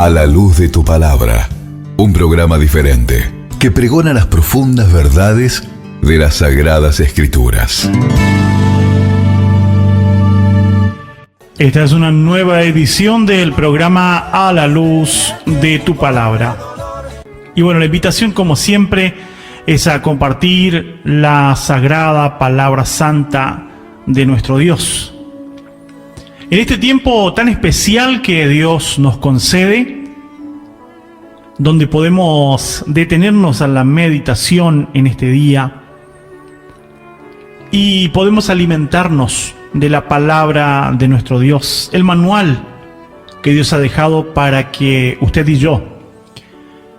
A la luz de tu palabra, un programa diferente que pregona las profundas verdades de las Sagradas Escrituras. Esta es una nueva edición del programa A la luz de tu palabra. Y bueno, la invitación, como siempre, es a compartir la sagrada palabra santa de nuestro Dios. En este tiempo tan especial que Dios nos concede, donde podemos detenernos a la meditación en este día y podemos alimentarnos de la palabra de nuestro Dios, el manual que Dios ha dejado para que usted y yo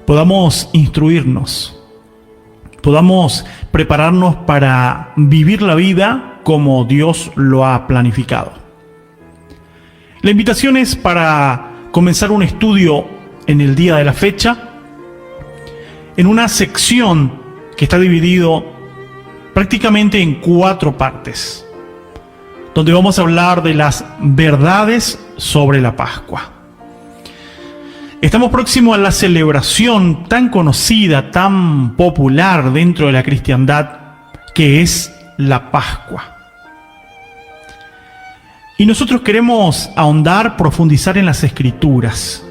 podamos instruirnos, podamos prepararnos para vivir la vida como Dios lo ha planificado. La invitación es para comenzar un estudio en el día de la fecha, en una sección que está dividido prácticamente en 4 partes, donde vamos a hablar de las verdades sobre la Pascua. Estamos próximos a la celebración tan conocida, tan popular dentro de la cristiandad, que es la Pascua. Y nosotros queremos ahondar, profundizar en las Escrituras.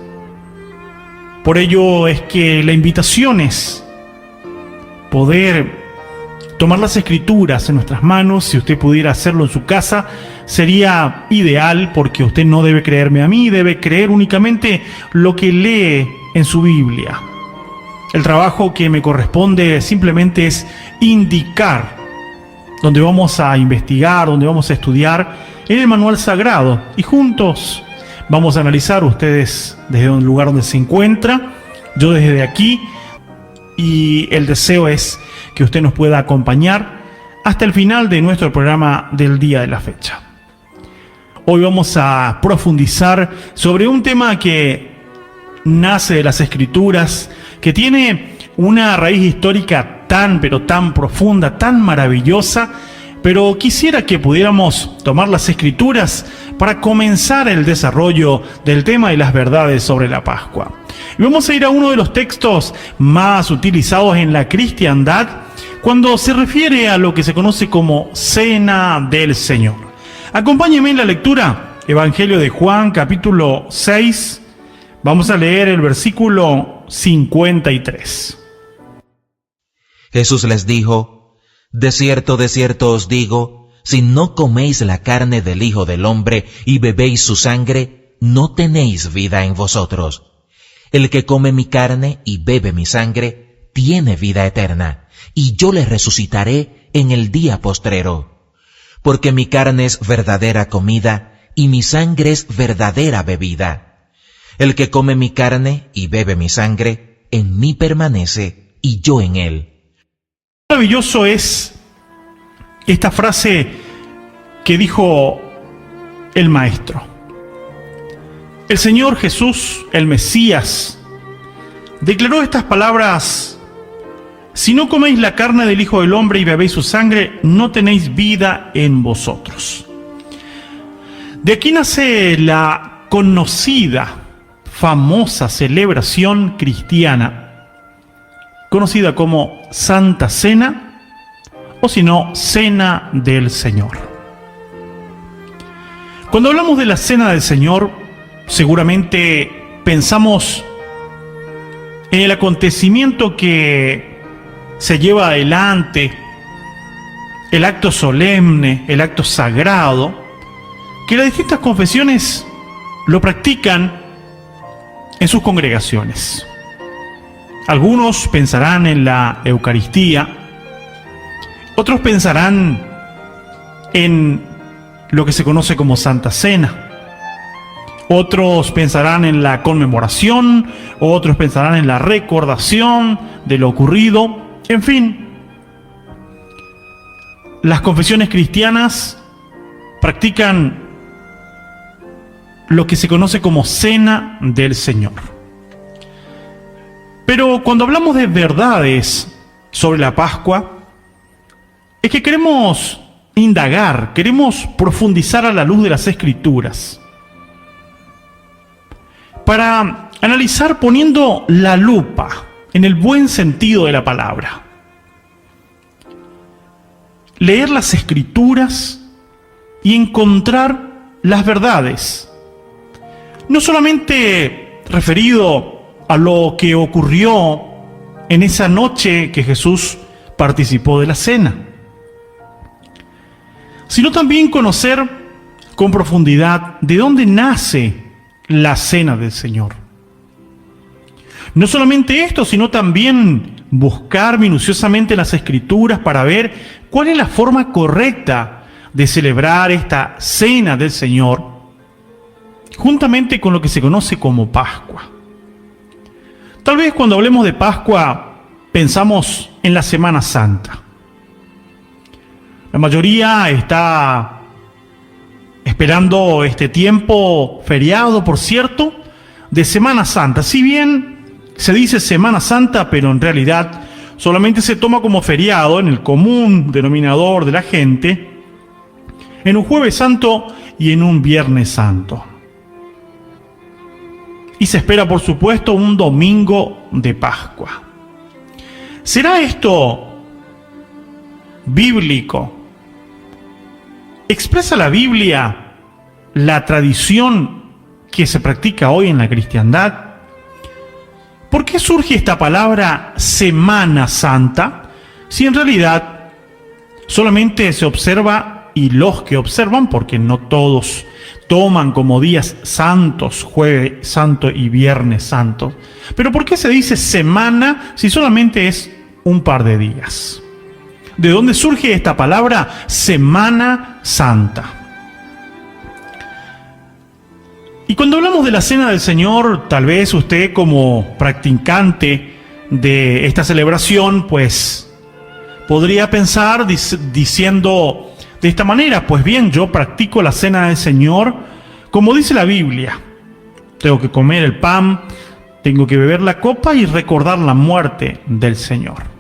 Por ello es que la invitación es poder tomar las Escrituras en nuestras manos. Si usted pudiera hacerlo en su casa, sería ideal, porque usted no debe creerme a mí, debe creer únicamente lo que lee en su Biblia. El trabajo que me corresponde simplemente es indicar donde vamos a investigar, donde vamos a estudiar en el manual sagrado, y juntos vamos a analizar, ustedes desde un lugar donde se encuentra, yo desde aquí, y el deseo es que usted nos pueda acompañar hasta el final de nuestro programa del día de la fecha. Hoy vamos a profundizar sobre un tema que nace de las Escrituras, que tiene una raíz histórica tan, pero tan profunda, tan maravillosa, pero quisiera que pudiéramos tomar las Escrituras para comenzar el desarrollo del tema de las verdades sobre la Pascua. Y vamos a ir a uno de los textos más utilizados en la cristiandad cuando se refiere a lo que se conoce como Cena del Señor. Acompáñenme en la lectura, Evangelio de Juan, capítulo 6. Vamos a leer el versículo 53. Jesús les dijo: de cierto os digo, si no coméis la carne del Hijo del Hombre y bebéis su sangre, no tenéis vida en vosotros. El que come mi carne y bebe mi sangre, tiene vida eterna, y yo le resucitaré en el día postrero. Porque mi carne es verdadera comida, y mi sangre es verdadera bebida. El que come mi carne y bebe mi sangre, en mí permanece, y yo en él. Maravilloso es esta frase que dijo el Maestro. El Señor Jesús, el Mesías, declaró estas palabras: si no coméis la carne del Hijo del Hombre y bebéis su sangre, no tenéis vida en vosotros. De aquí nace la conocida, famosa celebración cristiana, conocida como Santa Cena, o si no, Cena del Señor. Cuando hablamos de la Cena del Señor, seguramente pensamos en el acontecimiento que se lleva adelante, el acto solemne, el acto sagrado, que las distintas confesiones lo practican en sus congregaciones. Algunos pensarán en la Eucaristía, otros pensarán en lo que se conoce como Santa Cena, otros pensarán en la conmemoración, otros pensarán en la recordación de lo ocurrido. En fin, las confesiones cristianas practican lo que se conoce como Cena del Señor. Pero cuando hablamos de verdades sobre la Pascua, es que queremos indagar, queremos profundizar a la luz de las Escrituras, para analizar poniendo la lupa en el buen sentido de la palabra. Leer las Escrituras y encontrar las verdades. No solamente referido a lo que ocurrió en esa noche que Jesús participó de la cena, sino también conocer con profundidad de dónde nace la cena del Señor. No solamente esto, sino también buscar minuciosamente las Escrituras para ver cuál es la forma correcta de celebrar esta cena del Señor, juntamente con lo que se conoce como Pascua. Tal vez cuando hablemos de Pascua pensamos en la Semana Santa. La mayoría está esperando este tiempo feriado, por cierto, de Semana Santa. Si bien se dice Semana Santa, pero en realidad solamente se toma como feriado en el común denominador de la gente, en un Jueves Santo y en un Viernes Santo. Y se espera, por supuesto, un domingo de Pascua. ¿Será esto bíblico? ¿Expresa la Biblia la tradición que se practica hoy en la cristiandad? ¿Por qué surge esta palabra Semana Santa si en realidad solamente se observa, y los que observan, porque no todos toman como días santos Jueves Santo y Viernes Santo, pero por qué se dice semana si solamente es un par de días? ¿De dónde surge esta palabra Semana Santa? Y cuando hablamos de la Cena del Señor, tal vez usted como practicante de esta celebración, pues podría pensar diciendo de esta manera: pues bien, yo practico la Cena del Señor como dice la Biblia. Tengo que comer el pan, tengo que beber la copa y recordar la muerte del Señor.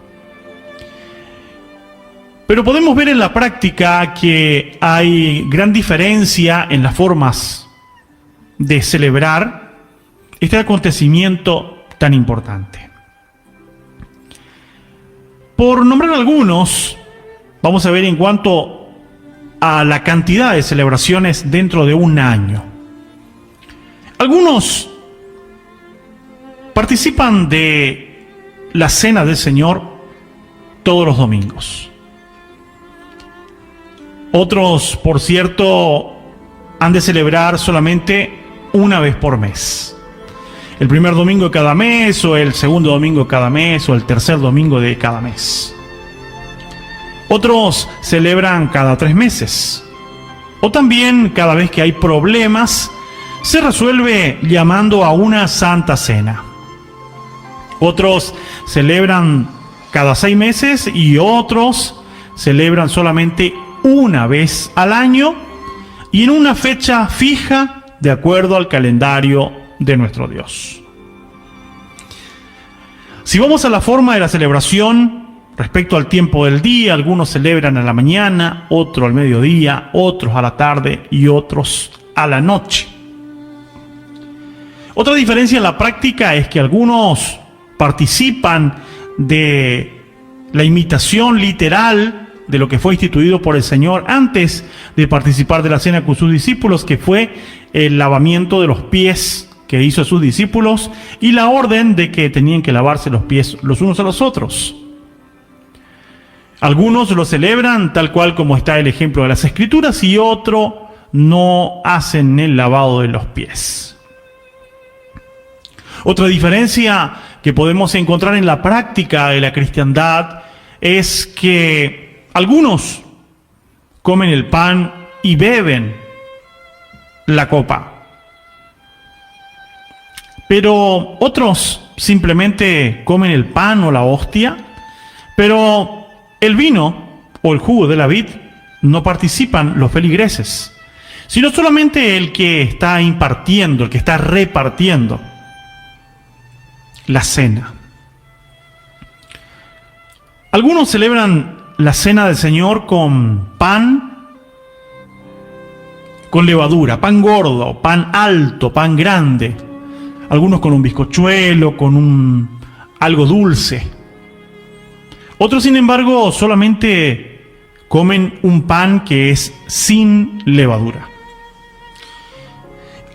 Pero podemos ver en la práctica que hay gran diferencia en las formas de celebrar este acontecimiento tan importante. Por nombrar algunos, vamos a ver en cuanto a la cantidad de celebraciones dentro de un año. Algunos participan de la Cena del Señor todos los domingos. Otros, por cierto, han de celebrar solamente una vez por mes. El primer domingo de cada mes, o el segundo domingo de cada mes, o el tercer domingo de cada mes. Otros celebran cada 3 meses. O también cada vez que hay problemas, se resuelve llamando a una Santa Cena. Otros celebran cada 6 meses y otros celebran solamente una vez al año y en una fecha fija de acuerdo al calendario de nuestro Dios. Si vamos a la forma de la celebración respecto al tiempo del día, algunos celebran a la mañana, otros al mediodía, otros a la tarde y otros a la noche. Otra diferencia en la práctica es que algunos participan de la imitación literal de lo que fue instituido por el Señor antes de participar de la cena con sus discípulos, que fue el lavamiento de los pies que hizo a sus discípulos y la orden de que tenían que lavarse los pies los unos a los otros. Algunos lo celebran tal cual como está el ejemplo de las Escrituras y otros no hacen el lavado de los pies. Otra diferencia que podemos encontrar en la práctica de la cristiandad es que algunos comen el pan y beben la copa, pero otros simplemente comen el pan o la hostia, pero el vino o el jugo de la vid no participan los feligreses, sino solamente el que está impartiendo, el que está repartiendo la cena. Algunos celebran la cena del Señor con pan, con levadura, pan gordo, pan alto, pan grande. algunos con un bizcochuelo, con algo dulce. Otros, sin embargo, solamente comen un pan que es sin levadura.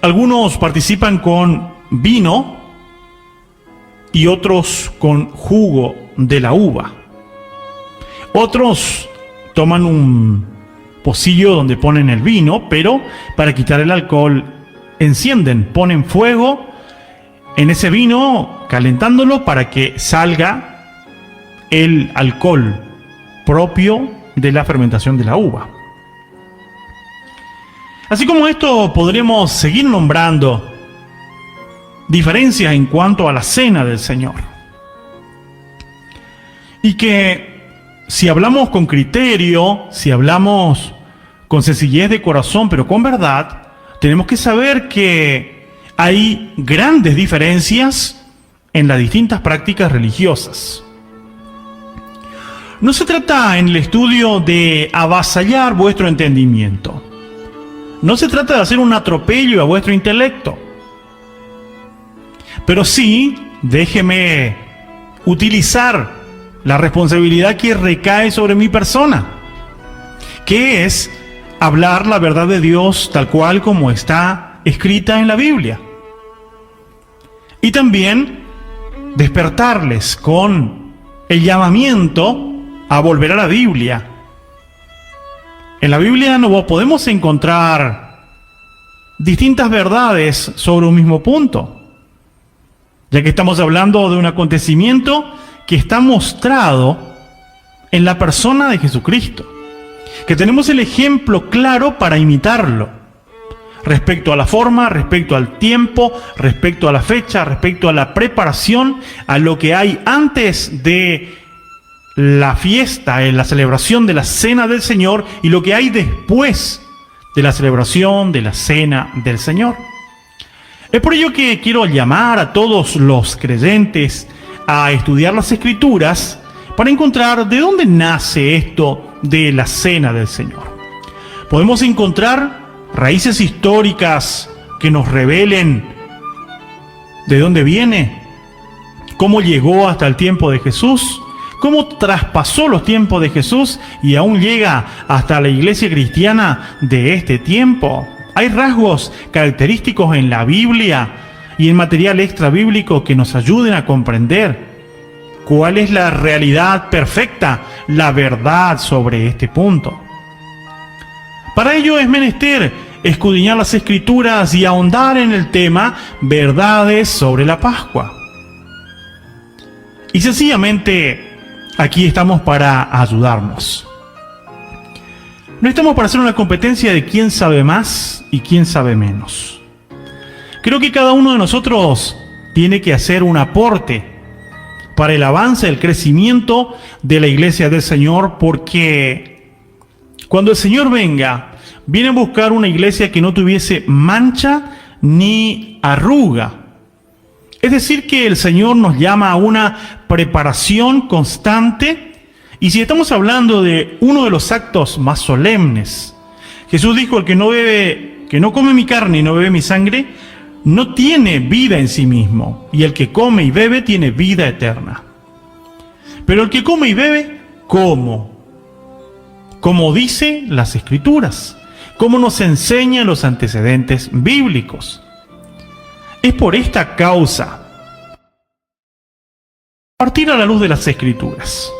Algunos participan con vino y otros con jugo de la uva. Otros toman un pocillo donde ponen el vino, pero para quitar el alcohol encienden, ponen fuego en ese vino, calentándolo para que salga el alcohol propio de la fermentación de la uva. Así como esto, podremos seguir nombrando diferencias en cuanto a la cena del Señor. Y que si hablamos con criterio, si hablamos con sencillez de corazón, pero con verdad, tenemos que saber que hay grandes diferencias en las distintas prácticas religiosas. No se trata en el estudio de avasallar vuestro entendimiento. No se trata de hacer un atropello a vuestro intelecto. Pero sí, déjeme utilizar la responsabilidad que recae sobre mi persona, que es hablar la verdad de Dios tal cual como está escrita en la Biblia. Y también despertarles con el llamamiento a volver a la Biblia. En la Biblia no podemos encontrar distintas verdades sobre un mismo punto, ya que estamos hablando de un acontecimiento que está mostrado en la persona de Jesucristo, que tenemos el ejemplo claro para imitarlo, respecto a la forma, respecto al tiempo, respecto a la fecha, respecto a la preparación, a lo que hay antes de la fiesta, en la celebración de la Cena del Señor, y lo que hay después de la celebración de la Cena del Señor. Es por ello que quiero llamar a todos los creyentes a estudiar las Escrituras para encontrar de dónde nace esto de la Cena del Señor. Podemos encontrar raíces históricas que nos revelen de dónde viene, cómo llegó hasta el tiempo de Jesús, cómo traspasó los tiempos de Jesús y aún llega hasta la iglesia cristiana de este tiempo. Hay rasgos característicos en la Biblia y en material extra bíblico que nos ayuden a comprender cuál es la realidad perfecta, la verdad sobre este punto. Para ello es menester escudriñar las Escrituras y ahondar en el tema verdades sobre la Pascua. Y sencillamente aquí estamos para ayudarnos. No estamos para hacer una competencia de quién sabe más y quién sabe menos. Creo que cada uno de nosotros tiene que hacer un aporte para el avance, el crecimiento de la iglesia del Señor, porque cuando el Señor venga, viene a buscar una iglesia que no tuviese mancha ni arruga. Es decir, que el Señor nos llama a una preparación constante. Y si estamos hablando de uno de los actos más solemnes, Jesús dijo: el que no come mi carne y no bebe mi sangre, no tiene vida en sí mismo, y el que come y bebe tiene vida eterna. Pero el que come y bebe, ¿cómo? Como dice las Escrituras, como nos enseñan los antecedentes bíblicos. Es por esta causa, a partir a la luz de las Escrituras.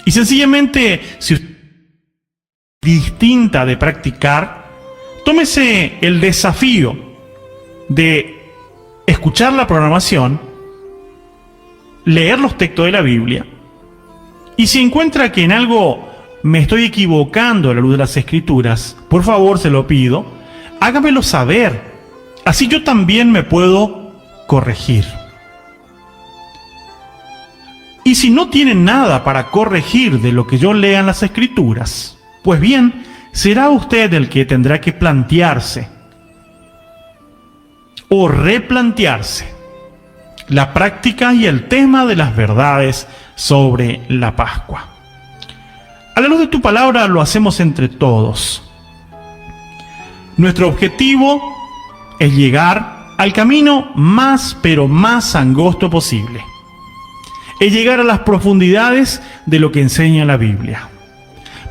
Y sencillamente, si usted es distinta de practicar, tómese el desafío de escuchar la programación, leer los textos de la Biblia, y si encuentra que en algo me estoy equivocando a la luz de las Escrituras, por favor, se lo pido, hágamelo saber. Así yo también me puedo corregir. Y si no tiene nada para corregir de lo que yo lea en las Escrituras, pues bien, será usted el que tendrá que plantearse o replantearse la práctica y el tema de las verdades sobre la Pascua. A la luz de tu palabra lo hacemos entre todos. Nuestro objetivo es llegar al camino más pero más angosto posible. Es llegar a las profundidades de lo que enseña la Biblia.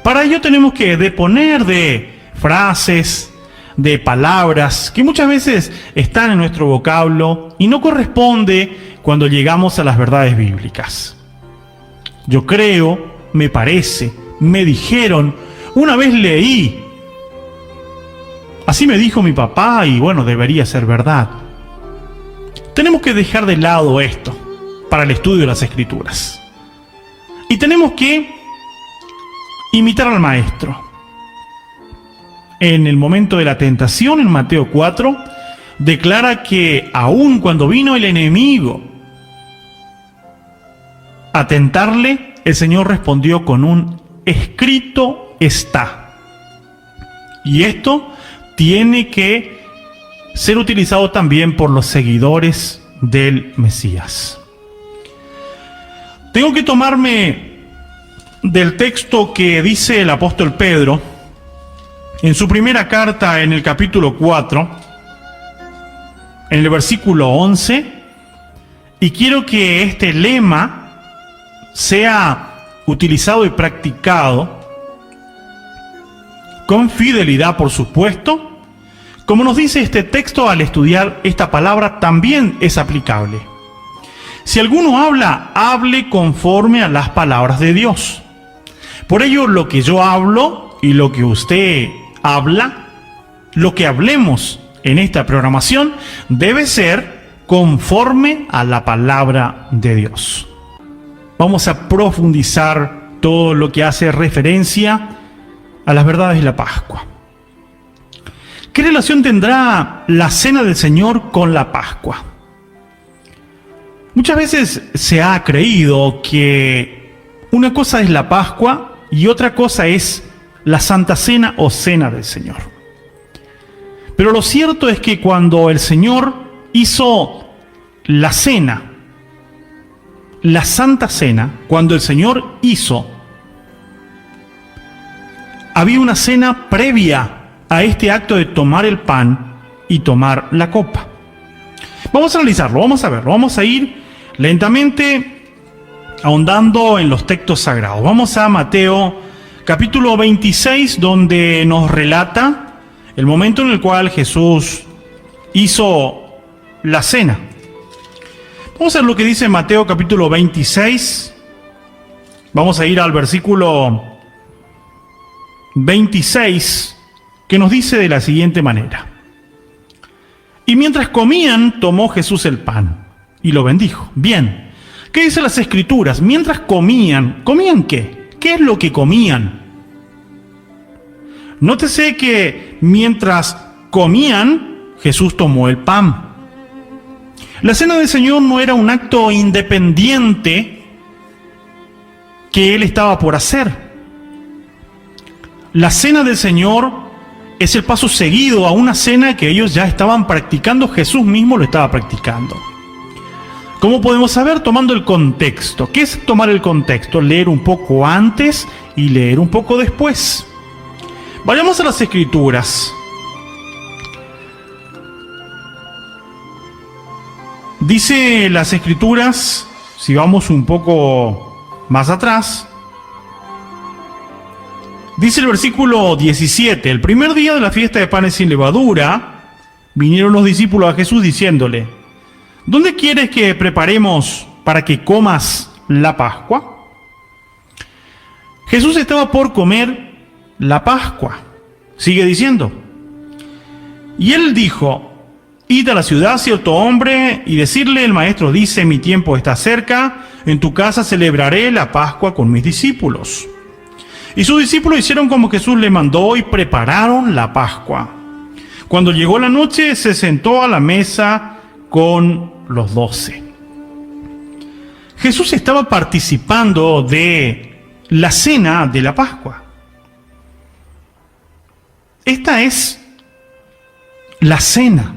Para ello tenemos que deponer de frases, de palabras que muchas veces están en nuestro vocablo y no corresponde cuando llegamos a las verdades bíblicas. Yo creo, me parece, me dijeron, una vez leí, así me dijo mi papá y bueno, debería ser verdad. Tenemos que dejar de lado esto para el estudio de las Escrituras. Y tenemos que imitar al Maestro. En el momento de la tentación, en Mateo 4, declara que aun cuando vino el enemigo a tentarle, el Señor respondió con un escrito está. Y esto tiene que ser utilizado también por los seguidores del Mesías. Tengo que tomarme del texto que dice el apóstol Pedro en su primera carta, en el capítulo 4, en el versículo 11, y quiero que este lema sea utilizado y practicado con fidelidad, por supuesto. Como nos dice este texto, al estudiar esta palabra también es aplicable. Si alguno habla, hable conforme a las palabras de Dios. Por ello, lo que yo hablo y lo que usted habla, lo que hablemos en esta programación, debe ser conforme a la palabra de Dios. Vamos a profundizar todo lo que hace referencia a las verdades de la Pascua. ¿Qué relación tendrá la Cena del Señor con la Pascua? Muchas veces se ha creído que una cosa es la Pascua y otra cosa es la Santa Cena o Cena del Señor. Pero lo cierto es que cuando el Señor hizo la cena, la Santa Cena, cuando el Señor hizo, había una cena previa a este acto de tomar el pan y tomar la copa. Vamos a analizarlo, vamos a verlo, vamos a ir lentamente ahondando en los textos sagrados. Vamos a Mateo capítulo 26, donde nos relata el momento en el cual Jesús hizo la cena. Vamos a ver lo que dice Mateo capítulo 26. Vamos a ir al versículo 26, que nos dice de la siguiente manera: y mientras comían, tomó Jesús el pan y lo bendijo. Bien, ¿qué dicen las Escrituras? Mientras comían, ¿comían qué? ¿Qué es lo que comían? Nótese que mientras comían, Jesús tomó el pan. La cena del Señor no era un acto independiente que Él estaba por hacer. La cena del Señor es el paso seguido a una cena que ellos ya estaban practicando. Jesús mismo lo estaba practicando. ¿Cómo podemos saber? Tomando el contexto. ¿Qué es tomar el contexto? Leer un poco antes y leer un poco después. Vayamos a las Escrituras. Dice las Escrituras, si vamos un poco más atrás, dice el versículo 17: el primer día de la fiesta de panes sin levadura, vinieron los discípulos a Jesús diciéndole: ¿dónde quieres que preparemos para que comas la Pascua? Jesús estaba por comer la Pascua. Sigue diciendo: y él dijo: id a la ciudad cierto hombre y decirle, el maestro dice, mi tiempo está cerca, en tu casa celebraré la Pascua con mis discípulos. Y sus discípulos hicieron como Jesús le mandó y prepararon la Pascua. Cuando llegó la noche, se sentó a la mesa con los 12. Jesús estaba participando de la cena de la Pascua. Esta es la cena.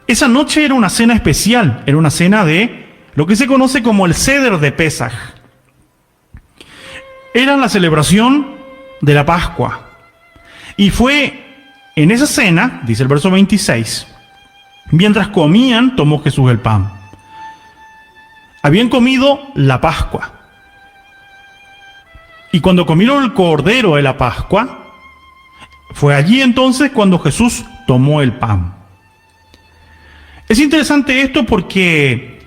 Esa noche era una cena especial, era una cena de lo que se conoce como el Seder de Pesaj. Era la celebración de la Pascua. Y fue En esa cena, dice el verso 26, mientras comían, tomó Jesús el pan. Habían comido la Pascua. Y cuando comieron el cordero de la Pascua, fue allí entonces cuando Jesús tomó el pan. Es interesante esto porque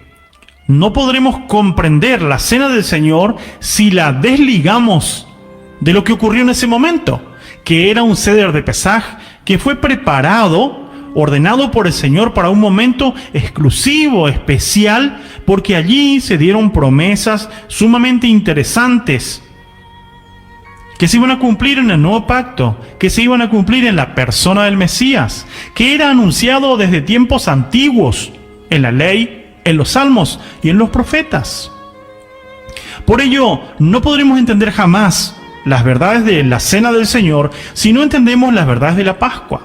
no podremos comprender la cena del Señor si la desligamos de lo que ocurrió en ese momento, que era un Seder de Pesaj que fue preparado, ordenado por el Señor para un momento exclusivo, especial, porque allí se dieron promesas sumamente interesantes que se iban a cumplir en el nuevo pacto, que se iban a cumplir en la persona del Mesías, que era anunciado desde tiempos antiguos, en la ley, en los salmos y en los profetas. Por ello, no podremos entender jamás las verdades de la cena del Señor si no entendemos las verdades de la Pascua.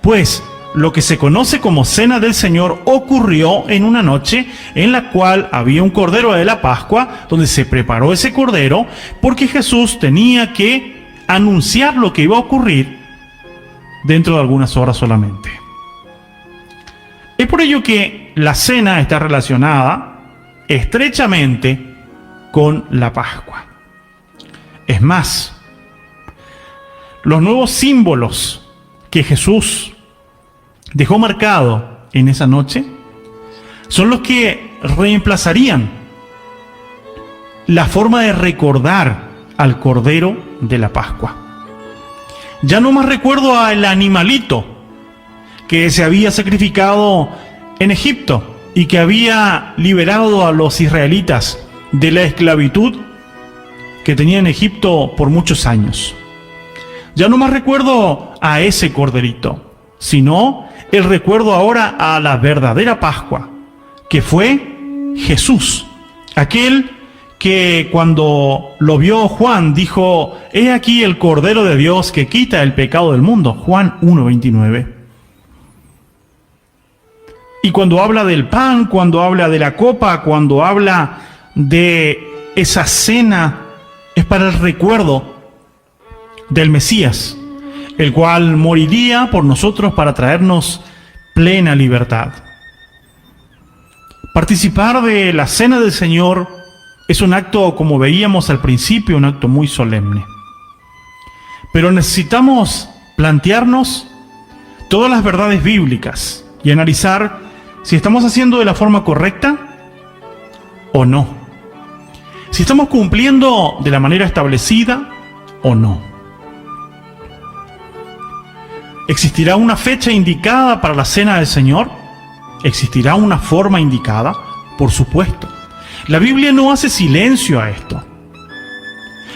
Pues lo que se conoce como cena del Señor ocurrió en una noche en la cual había un cordero de la Pascua, donde se preparó ese cordero porque Jesús tenía que anunciar lo que iba a ocurrir dentro de algunas horas solamente. Es por ello que la cena está relacionada estrechamente con la Pascua. Es más, los nuevos símbolos que Jesús dejó marcado en esa noche son los que reemplazarían la forma de recordar al Cordero de la Pascua. Ya no más recuerdo al animalito que se había sacrificado en Egipto y que había liberado a los israelitas de la esclavitud que tenía en Egipto por muchos años. Ya no más recuerdo a ese corderito, sino el recuerdo ahora a la verdadera Pascua, que fue Jesús, aquel que cuando lo vio Juan dijo: «He aquí el Cordero de Dios que quita el pecado del mundo», Juan 1:29. Y cuando habla del pan, cuando habla de la copa, cuando habla de esa cena, es para el recuerdo del Mesías, el cual moriría por nosotros para traernos plena libertad. Participar de la cena del Señor es un acto, como veíamos al principio, un acto muy solemne. Pero necesitamos plantearnos todas las verdades bíblicas y analizar si estamos haciendo de la forma correcta o no. Si estamos cumpliendo de la manera establecida o no. ¿Existirá una fecha indicada para la cena del Señor? ¿Existirá una forma indicada? Por supuesto. La Biblia no hace silencio a esto.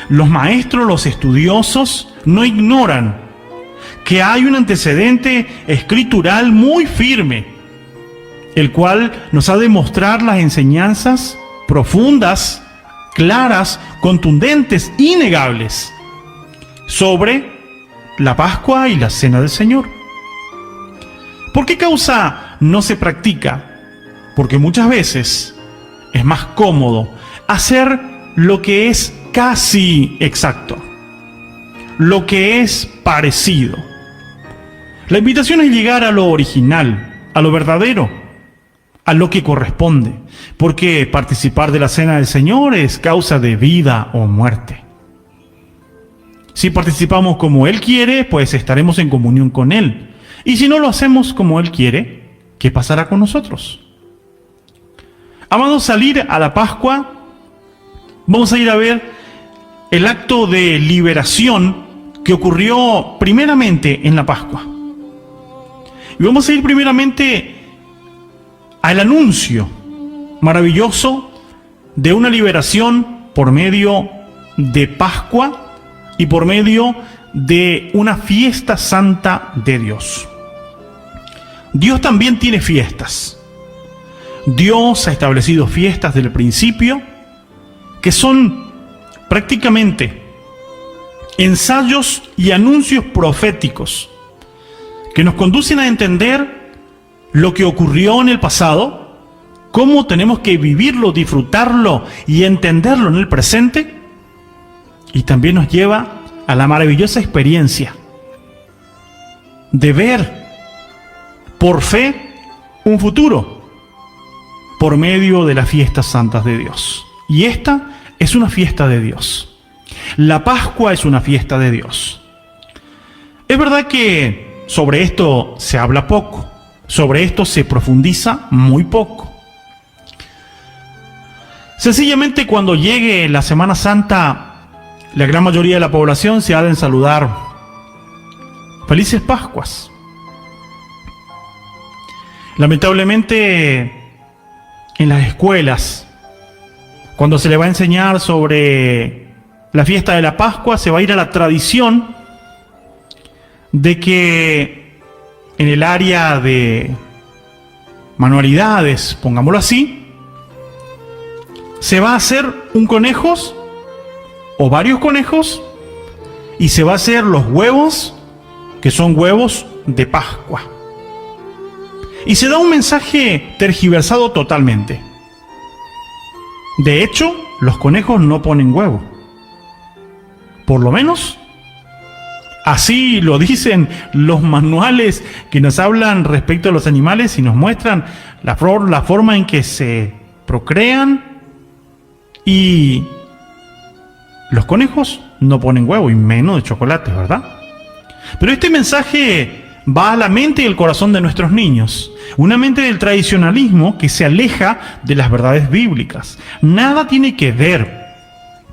Los maestros, los estudiosos, no ignoran que hay un antecedente escritural muy firme, el cual nos ha de mostrar las enseñanzas profundas, claras, contundentes, innegables sobre la Pascua y la Cena del Señor. ¿Por qué causa no se practica? Porque muchas veces es más cómodo hacer lo que es casi exacto, lo que es parecido. La invitación es llegar a lo original, a lo verdadero, a lo que corresponde, porque participar de la Cena del Señor es causa de vida o muerte. Si participamos como Él quiere, pues estaremos en comunión con Él. Y si no lo hacemos como Él quiere, ¿qué pasará con nosotros? Amados, salir a la Pascua, vamos a ir a ver el acto de liberación que ocurrió primeramente en la Pascua. Y vamos a ir primeramente al anuncio maravilloso de una liberación por medio de Pascua y por medio de una fiesta santa de Dios. Dios también tiene fiestas. Dios ha establecido fiestas desde el principio que son prácticamente ensayos y anuncios proféticos que nos conducen a entender lo que ocurrió en el pasado, cómo tenemos que vivirlo, disfrutarlo y entenderlo en el presente, y también nos lleva a la maravillosa experiencia de ver por fe un futuro por medio de las fiestas santas de Dios. Y esta es una fiesta de Dios. La Pascua es una fiesta de Dios. Es verdad que sobre esto se habla poco, sobre esto se profundiza muy poco. Sencillamente cuando llegue la Semana Santa, la gran mayoría de la población se ha de saludar felices Pascuas. Lamentablemente, en las escuelas, cuando se le va a enseñar sobre la fiesta de la Pascua, se va a ir a la tradición de que en el área de manualidades, pongámoslo así, se va a hacer un conejo o varios conejos y se va a hacer los huevos, que son huevos de Pascua. Y se da un mensaje tergiversado totalmente. De hecho, los conejos no ponen huevo. Por lo menos, así lo dicen los manuales que nos hablan respecto a los animales y nos muestran la forma en que se procrean. Y los conejos no ponen huevo, y menos de chocolate, ¿verdad? Pero este mensaje va a la mente y el corazón de nuestros niños. Una mente del tradicionalismo que se aleja de las verdades bíblicas. Nada tiene que ver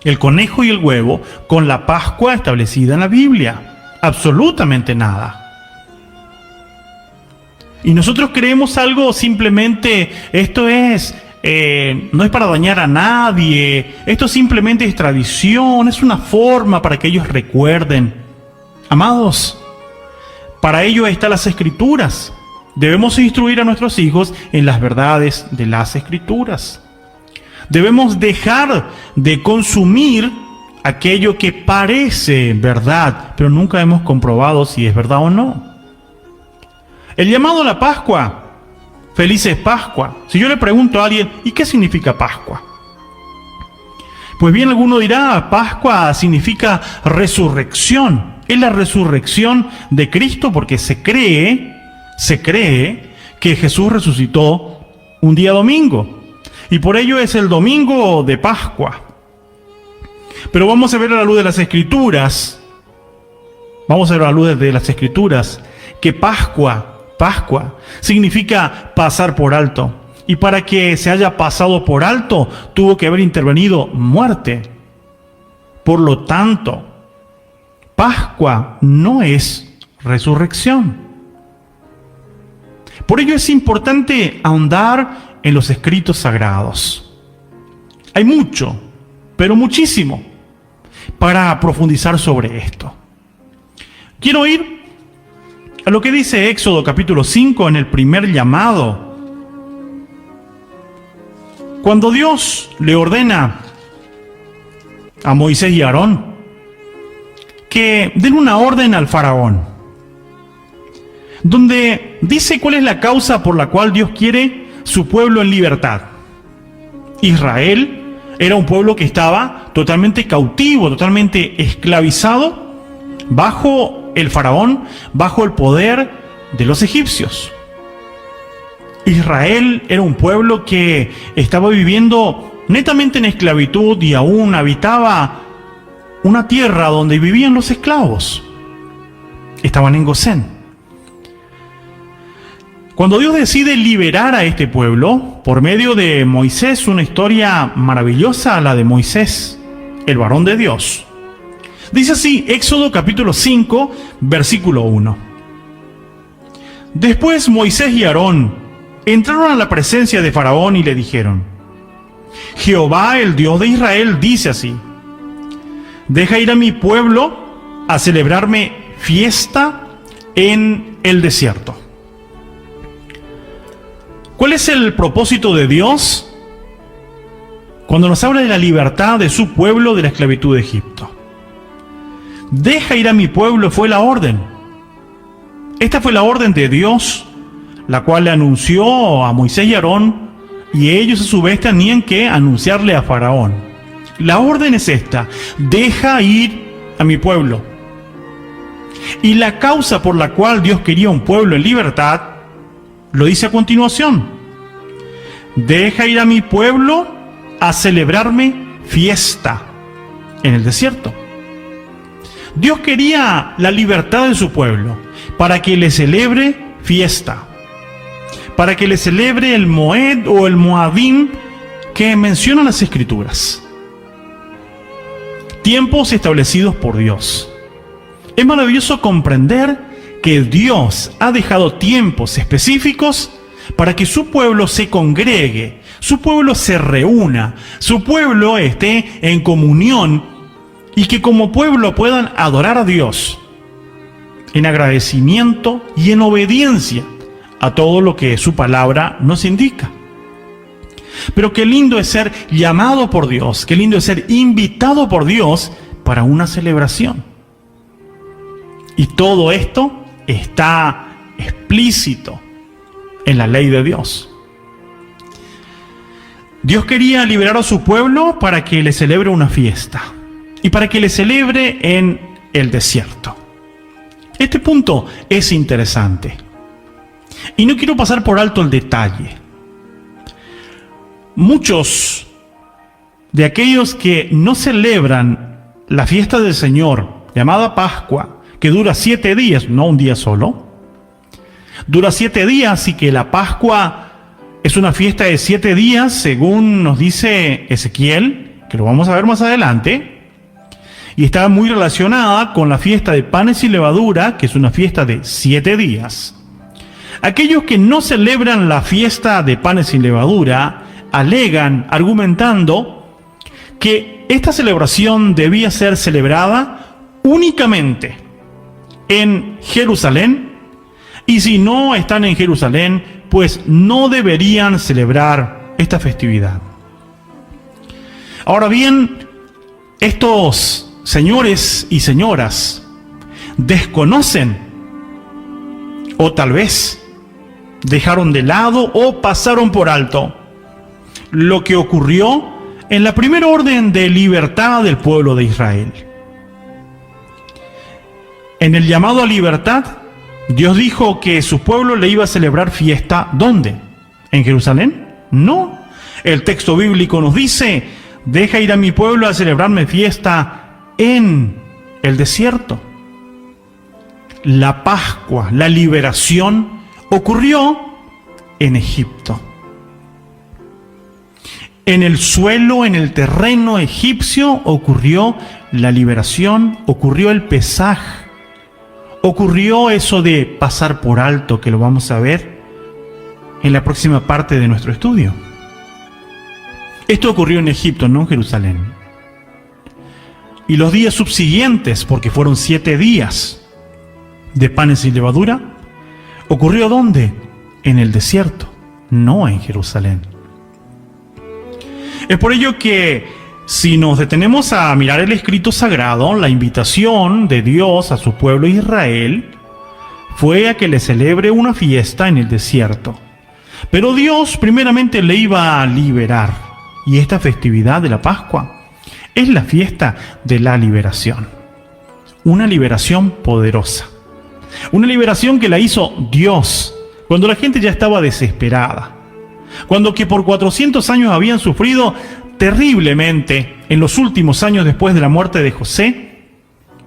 el conejo y el huevo con la Pascua establecida en la Biblia. Absolutamente nada. Y nosotros creemos algo simplemente, esto es, no es para dañar a nadie, esto simplemente es tradición, es una forma para que ellos recuerden. Amados, para ello están las Escrituras. Debemos instruir a nuestros hijos en las verdades de las Escrituras. Debemos dejar de consumir aquello que parece verdad, pero nunca hemos comprobado si es verdad o no. El llamado a la Pascua, felices Pascua. Si yo le pregunto a alguien, ¿y qué significa Pascua? Pues bien, alguno dirá, Pascua significa resurrección. Es la resurrección de Cristo porque se cree que Jesús resucitó un día domingo. Y por ello es el domingo de Pascua. Pero vamos a ver a la luz de las Escrituras. Vamos a ver a la luz de las Escrituras que Pascua significa pasar por alto. Y para que se haya pasado por alto, tuvo que haber intervenido muerte. Por lo tanto, Pascua no es resurrección. Por ello es importante ahondar en los escritos sagrados. Hay mucho, pero muchísimo, para profundizar sobre esto. Quiero ir a lo que dice Éxodo capítulo 5 en el primer llamado. Cuando Dios le ordena a Moisés y Aarón que den una orden al faraón, donde dice cuál es la causa por la cual Dios quiere su pueblo en libertad. Israel era un pueblo que estaba totalmente cautivo, totalmente esclavizado bajo el faraón, bajo el poder de los egipcios. Israel era un pueblo que estaba viviendo netamente en esclavitud y aún habitaba una tierra donde vivían los esclavos. Estaban en Gosén. Cuando Dios decide liberar a este pueblo por medio de Moisés, una historia maravillosa, la de Moisés, el varón de Dios. Dice así, Éxodo capítulo 5, versículo 1. Después Moisés y Aarón entraron a la presencia de Faraón y le dijeron: Jehová, el Dios de Israel, dice así: deja ir a mi pueblo a celebrarme fiesta en el desierto. ¿Cuál es el propósito de Dios cuando nos habla de la libertad de su pueblo de la esclavitud de Egipto? Deja ir a mi pueblo fue la orden. Esta fue la orden de Dios, la cual le anunció a Moisés y Aarón, y ellos a su vez tenían que anunciarle a Faraón. La orden es esta: deja ir a mi pueblo. Y la causa por la cual Dios quería un pueblo en libertad, lo dice a continuación: deja ir a mi pueblo a celebrarme fiesta en el desierto. Dios quería la libertad de su pueblo para que le celebre fiesta, para que le celebre el Moed o el Moadim que mencionan las Escrituras. Tiempos establecidos por Dios. Es maravilloso comprender que Dios ha dejado tiempos específicos para que su pueblo se congregue, su pueblo se reúna, su pueblo esté en comunión y que como pueblo puedan adorar a Dios en agradecimiento y en obediencia a todo lo que su palabra nos indica. Pero qué lindo es ser llamado por Dios, qué lindo es ser invitado por Dios para una celebración. Y todo esto está explícito en la ley de Dios. Dios quería liberar a su pueblo para que le celebre una fiesta y para que le celebre en el desierto. Este punto es interesante y no quiero pasar por alto el detalle. Muchos de aquellos que no celebran la fiesta del Señor, llamada Pascua, que dura 7 días, no un día solo, dura 7 días, y que la Pascua es una fiesta de 7 días, según nos dice Ezequiel, que lo vamos a ver más adelante, y está muy relacionada con la fiesta de panes y levadura, que es una fiesta de 7 días. Aquellos que no celebran la fiesta de panes y levadura alegan, argumentando, que esta celebración debía ser celebrada únicamente en Jerusalén, y si no están en Jerusalén, pues no deberían celebrar esta festividad. Ahora bien, estos señores y señoras desconocen, o tal vez dejaron de lado o pasaron por alto lo que ocurrió en la primera orden de libertad del pueblo de Israel. En el llamado a libertad, Dios dijo que su pueblo le iba a celebrar fiesta. ¿Dónde? ¿En Jerusalén? No. El texto bíblico nos dice: deja ir a mi pueblo a celebrarme fiesta en el desierto. La Pascua, la liberación, ocurrió en Egipto. En el suelo, en el terreno egipcio, ocurrió la liberación, ocurrió el Pesaj. Ocurrió eso de pasar por alto, que lo vamos a ver en la próxima parte de nuestro estudio. Esto ocurrió en Egipto, no en Jerusalén. Y los días subsiguientes, porque fueron 7 días de panes y levadura, ¿ocurrió dónde? En el desierto, no en Jerusalén. Es por ello que si nos detenemos a mirar el escrito sagrado, la invitación de Dios a su pueblo Israel fue a que le celebre una fiesta en el desierto. Pero Dios primeramente le iba a liberar, y esta festividad de la Pascua es la fiesta de la liberación. Una liberación poderosa. Una liberación que la hizo Dios cuando la gente ya estaba desesperada. Cuando que por 400 años habían sufrido terriblemente en los últimos años después de la muerte de José.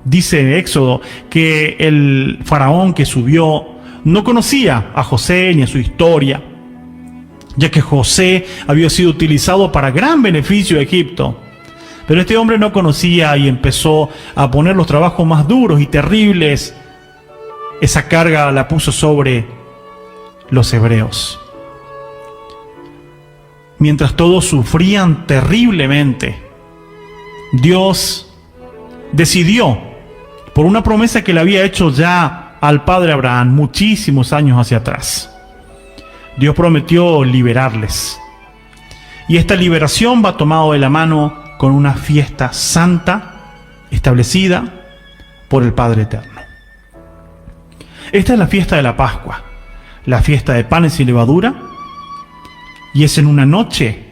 Dice Éxodo que el faraón que subió no conocía a José ni a su historia, ya que José había sido utilizado para gran beneficio de Egipto. Pero este hombre no conocía y empezó a poner los trabajos más duros y terribles. Esa carga la puso sobre los hebreos. Mientras todos sufrían terriblemente, Dios decidió, por una promesa que le había hecho ya al padre Abraham muchísimos años hacia atrás, Dios prometió liberarles. Y esta liberación va tomado de la mano con una fiesta santa establecida por el Padre Eterno. Esta es la fiesta de la Pascua, la fiesta de panes y levadura. Y es en una noche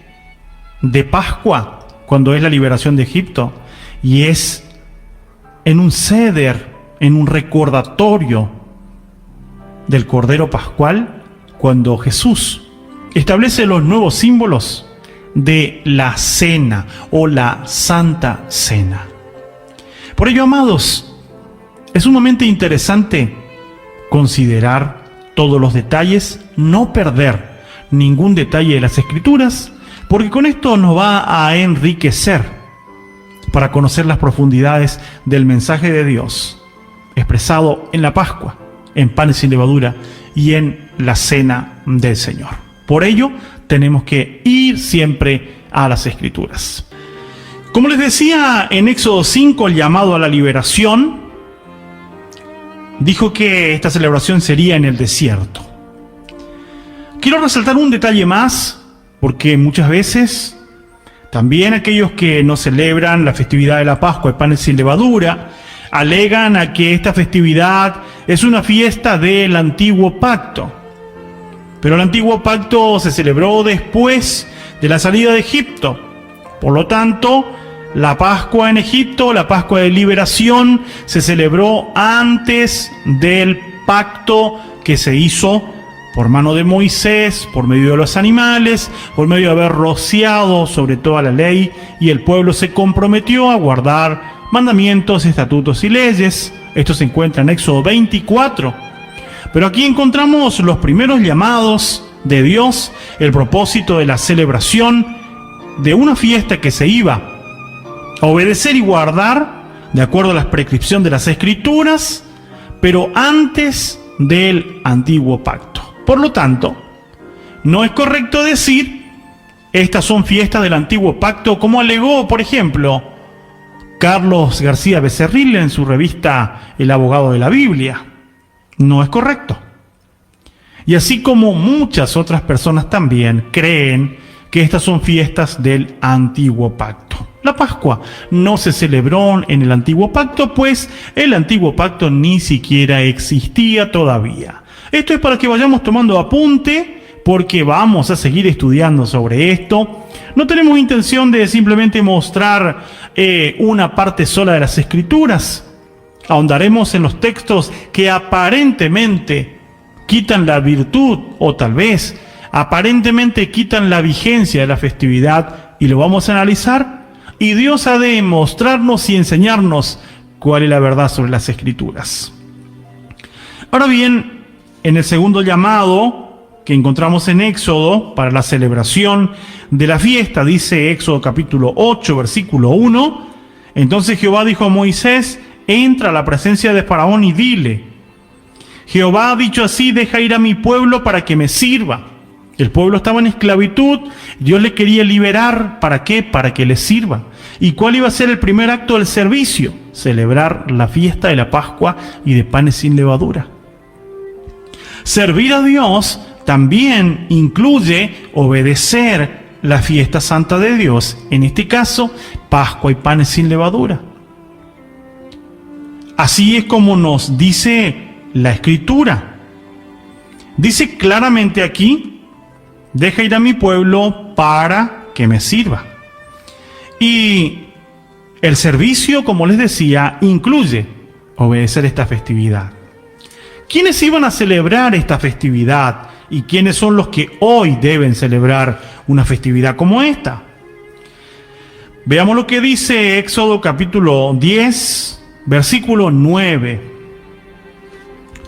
de Pascua, cuando es la liberación de Egipto, y es en un ceder, en un recordatorio del Cordero Pascual cuando Jesús establece los nuevos símbolos de la cena o la Santa Cena. Por ello, amados, es sumamente interesante considerar todos los detalles, no perder ningún detalle de las Escrituras, porque con esto nos va a enriquecer para conocer las profundidades del mensaje de Dios expresado en la Pascua, en panes sin levadura y en la cena del Señor. Por ello, tenemos que ir siempre a las Escrituras. Como les decía, en Éxodo 5, el llamado a la liberación, dijo que esta celebración sería en el desierto. Quiero resaltar un detalle más, porque muchas veces también aquellos que no celebran la festividad de la Pascua de panes sin levadura alegan a que esta festividad es una fiesta del antiguo pacto. Pero el antiguo pacto se celebró después de la salida de Egipto. Por lo tanto, la Pascua en Egipto, la Pascua de liberación, se celebró antes del pacto que se hizo por mano de Moisés, por medio de los animales, por medio de haber rociado sobre toda la ley, y el pueblo se comprometió a guardar mandamientos, estatutos y leyes. Esto se encuentra en Éxodo 24. Pero aquí encontramos los primeros llamados de Dios, el propósito de la celebración de una fiesta que se iba a obedecer y guardar de acuerdo a la prescripción de las Escrituras, pero antes del antiguo pacto. Por lo tanto, no es correcto decir estas son fiestas del antiguo pacto, como alegó, por ejemplo, Carlos García Becerril en su revista El Abogado de la Biblia. No es correcto. Y así como muchas otras personas también creen que estas son fiestas del antiguo pacto. La Pascua no se celebró en el antiguo pacto, pues el antiguo pacto ni siquiera existía todavía. Esto es para que vayamos tomando apunte, porque vamos a seguir estudiando sobre esto. No tenemos intención de simplemente mostrar una parte sola de las Escrituras. Ahondaremos en los textos que aparentemente quitan la virtud, o tal vez aparentemente quitan la vigencia de la festividad, y lo vamos a analizar, y Dios ha de mostrarnos y enseñarnos cuál es la verdad sobre las Escrituras. Ahora bien, en el segundo llamado que encontramos en Éxodo para la celebración de la fiesta, dice Éxodo capítulo 8, versículo 1, entonces Jehová dijo a Moisés: entra a la presencia de Faraón y dile: Jehová ha dicho así, deja ir a mi pueblo para que me sirva. El pueblo estaba en esclavitud, Dios le quería liberar. ¿Para qué? Para que le sirva. ¿Y cuál iba a ser el primer acto del servicio? Celebrar la fiesta de la Pascua y de panes sin levadura. Servir a Dios también incluye obedecer la fiesta santa de Dios, en este caso, Pascua y panes sin levadura. Así es como nos dice la Escritura. Dice claramente aquí: deja ir a mi pueblo para que me sirva. Y el servicio, como les decía, incluye obedecer esta festividad. ¿Quiénes iban a celebrar esta festividad? ¿Y quiénes son los que hoy deben celebrar una festividad como esta? Veamos lo que dice Éxodo capítulo 10, versículo 9.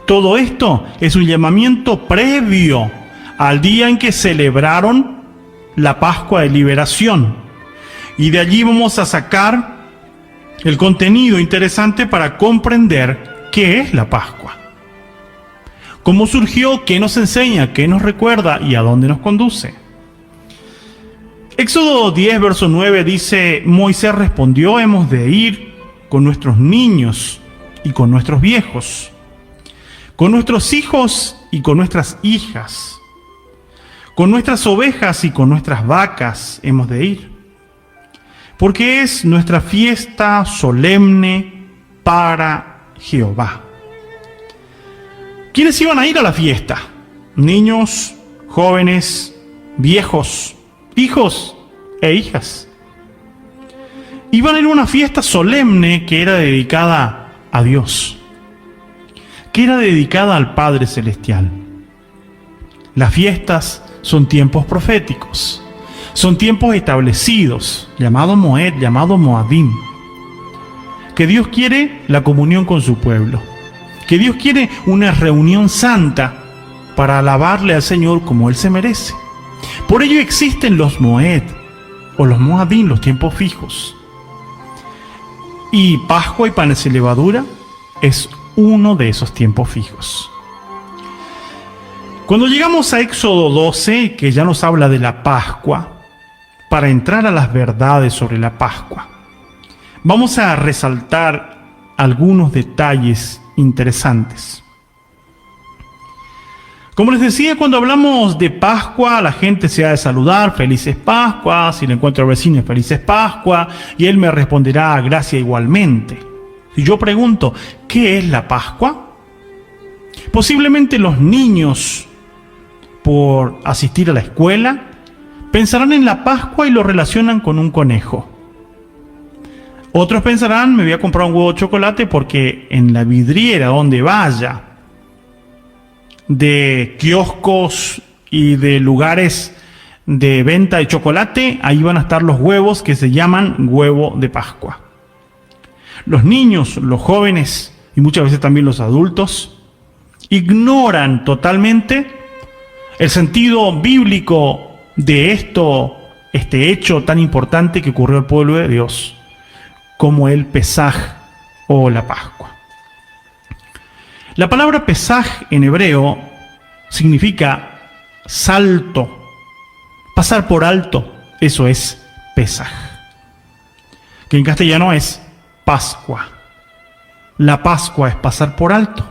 Todo esto es un llamamiento previo al día en que celebraron la Pascua de liberación. Y de allí vamos a sacar el contenido interesante para comprender qué es la Pascua. ¿Cómo surgió? ¿Qué nos enseña? ¿Qué nos recuerda? ¿Y a dónde nos conduce? Éxodo 10, verso 9 dice: Moisés respondió: hemos de ir con nuestros niños y con nuestros viejos, con nuestros hijos y con nuestras hijas, con nuestras ovejas y con nuestras vacas hemos de ir, porque es nuestra fiesta solemne para Jehová. ¿Quiénes iban a ir a la fiesta? Niños, jóvenes, viejos, hijos e hijas. Iban a ir a una fiesta solemne que era dedicada a Dios. que era dedicada al Padre Celestial. Las fiestas son tiempos proféticos, son tiempos establecidos, llamado Moed, llamado Moadim, que Dios quiere la comunión con su pueblo, que Dios quiere una reunión santa para alabarle al Señor como Él se merece. Por ello existen los Moed o los Moadim, los tiempos fijos. Y Pascua y panes de levadura es uno de esos tiempos fijos. Cuando llegamos a Éxodo 12, que ya nos habla de la Pascua, para entrar a las verdades sobre la Pascua, vamos a resaltar algunos detalles interesantes. Como les decía, cuando hablamos de Pascua, la gente se ha de saludar, felices Pascua, si le encuentro al vecino, felices Pascua, y él me responderá, gracia igualmente. Si yo pregunto, ¿qué es la Pascua? Posiblemente los niños, por asistir a la escuela, pensarán en la Pascua y lo relacionan con un conejo. Otros pensarán, me voy a comprar un huevo de chocolate porque en la vidriera donde vaya, de kioscos y de lugares de venta de chocolate, ahí van a estar los huevos que se llaman huevo de Pascua. Los niños, los jóvenes y muchas veces también los adultos ignoran totalmente el sentido bíblico de este hecho tan importante que ocurrió al pueblo de Dios, como el Pesaj o la Pascua. La palabra Pesaj en hebreo significa salto, pasar por alto, eso es Pesaj, que en castellano es Pascua. La Pascua es pasar por alto.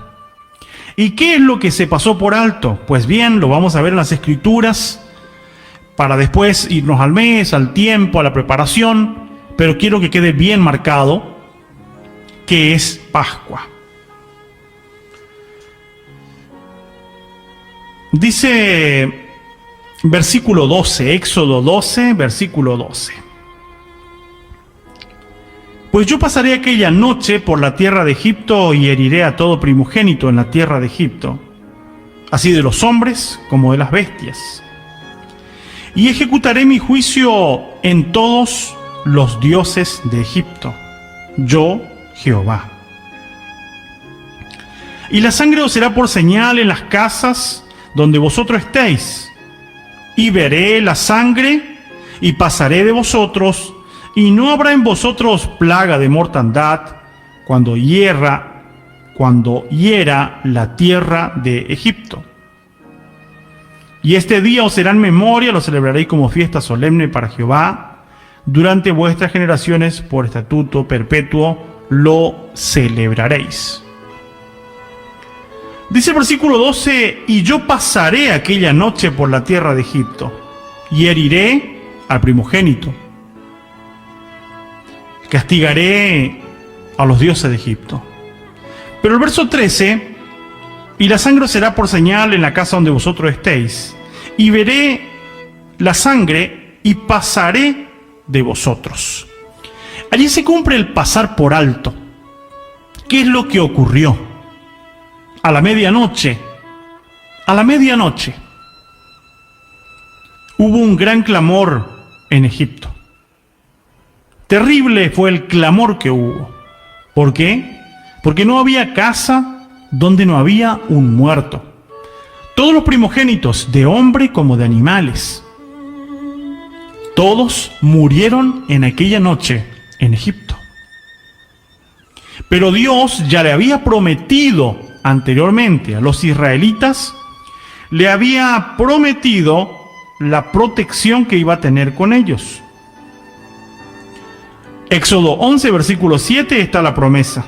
¿Y qué es lo que se pasó por alto? Pues bien, lo vamos a ver en las Escrituras, para después irnos al mes, al tiempo, a la preparación, pero quiero que quede bien marcado que es Pascua. Dice versículo 12, Éxodo 12, versículo 12. Pues yo pasaré aquella noche por la tierra de Egipto y heriré a todo primogénito en la tierra de Egipto, así de los hombres como de las bestias. Y ejecutaré mi juicio en todos los dioses de Egipto, yo Jehová. Y la sangre os será por señal en las casas donde vosotros estéis, y veré la sangre, y pasaré de vosotros, y no habrá en vosotros plaga de mortandad, cuando hiera la tierra de Egipto. Y este día os será en memoria, lo celebraréis como fiesta solemne para Jehová, durante vuestras generaciones, por estatuto perpetuo, lo celebraréis. Dice el versículo 12, y yo pasaré aquella noche por la tierra de Egipto, y heriré al primogénito. Castigaré a los dioses de Egipto. Pero el verso 13, y la sangre será por señal en la casa donde vosotros estéis, y veré la sangre, y pasaré de vosotros. Allí se cumple el pasar por alto. ¿Qué es lo que ocurrió? A la medianoche, hubo un gran clamor en Egipto. Terrible fue el clamor que hubo. ¿Por qué? Porque no había casa donde no había un muerto. Todos los primogénitos, de hombre como de animales, todos murieron en aquella noche en Egipto. Pero Dios ya le había prometido anteriormente a los israelitas, le había prometido la protección que iba a tener con ellos. Éxodo 11, versículo 7, está la promesa.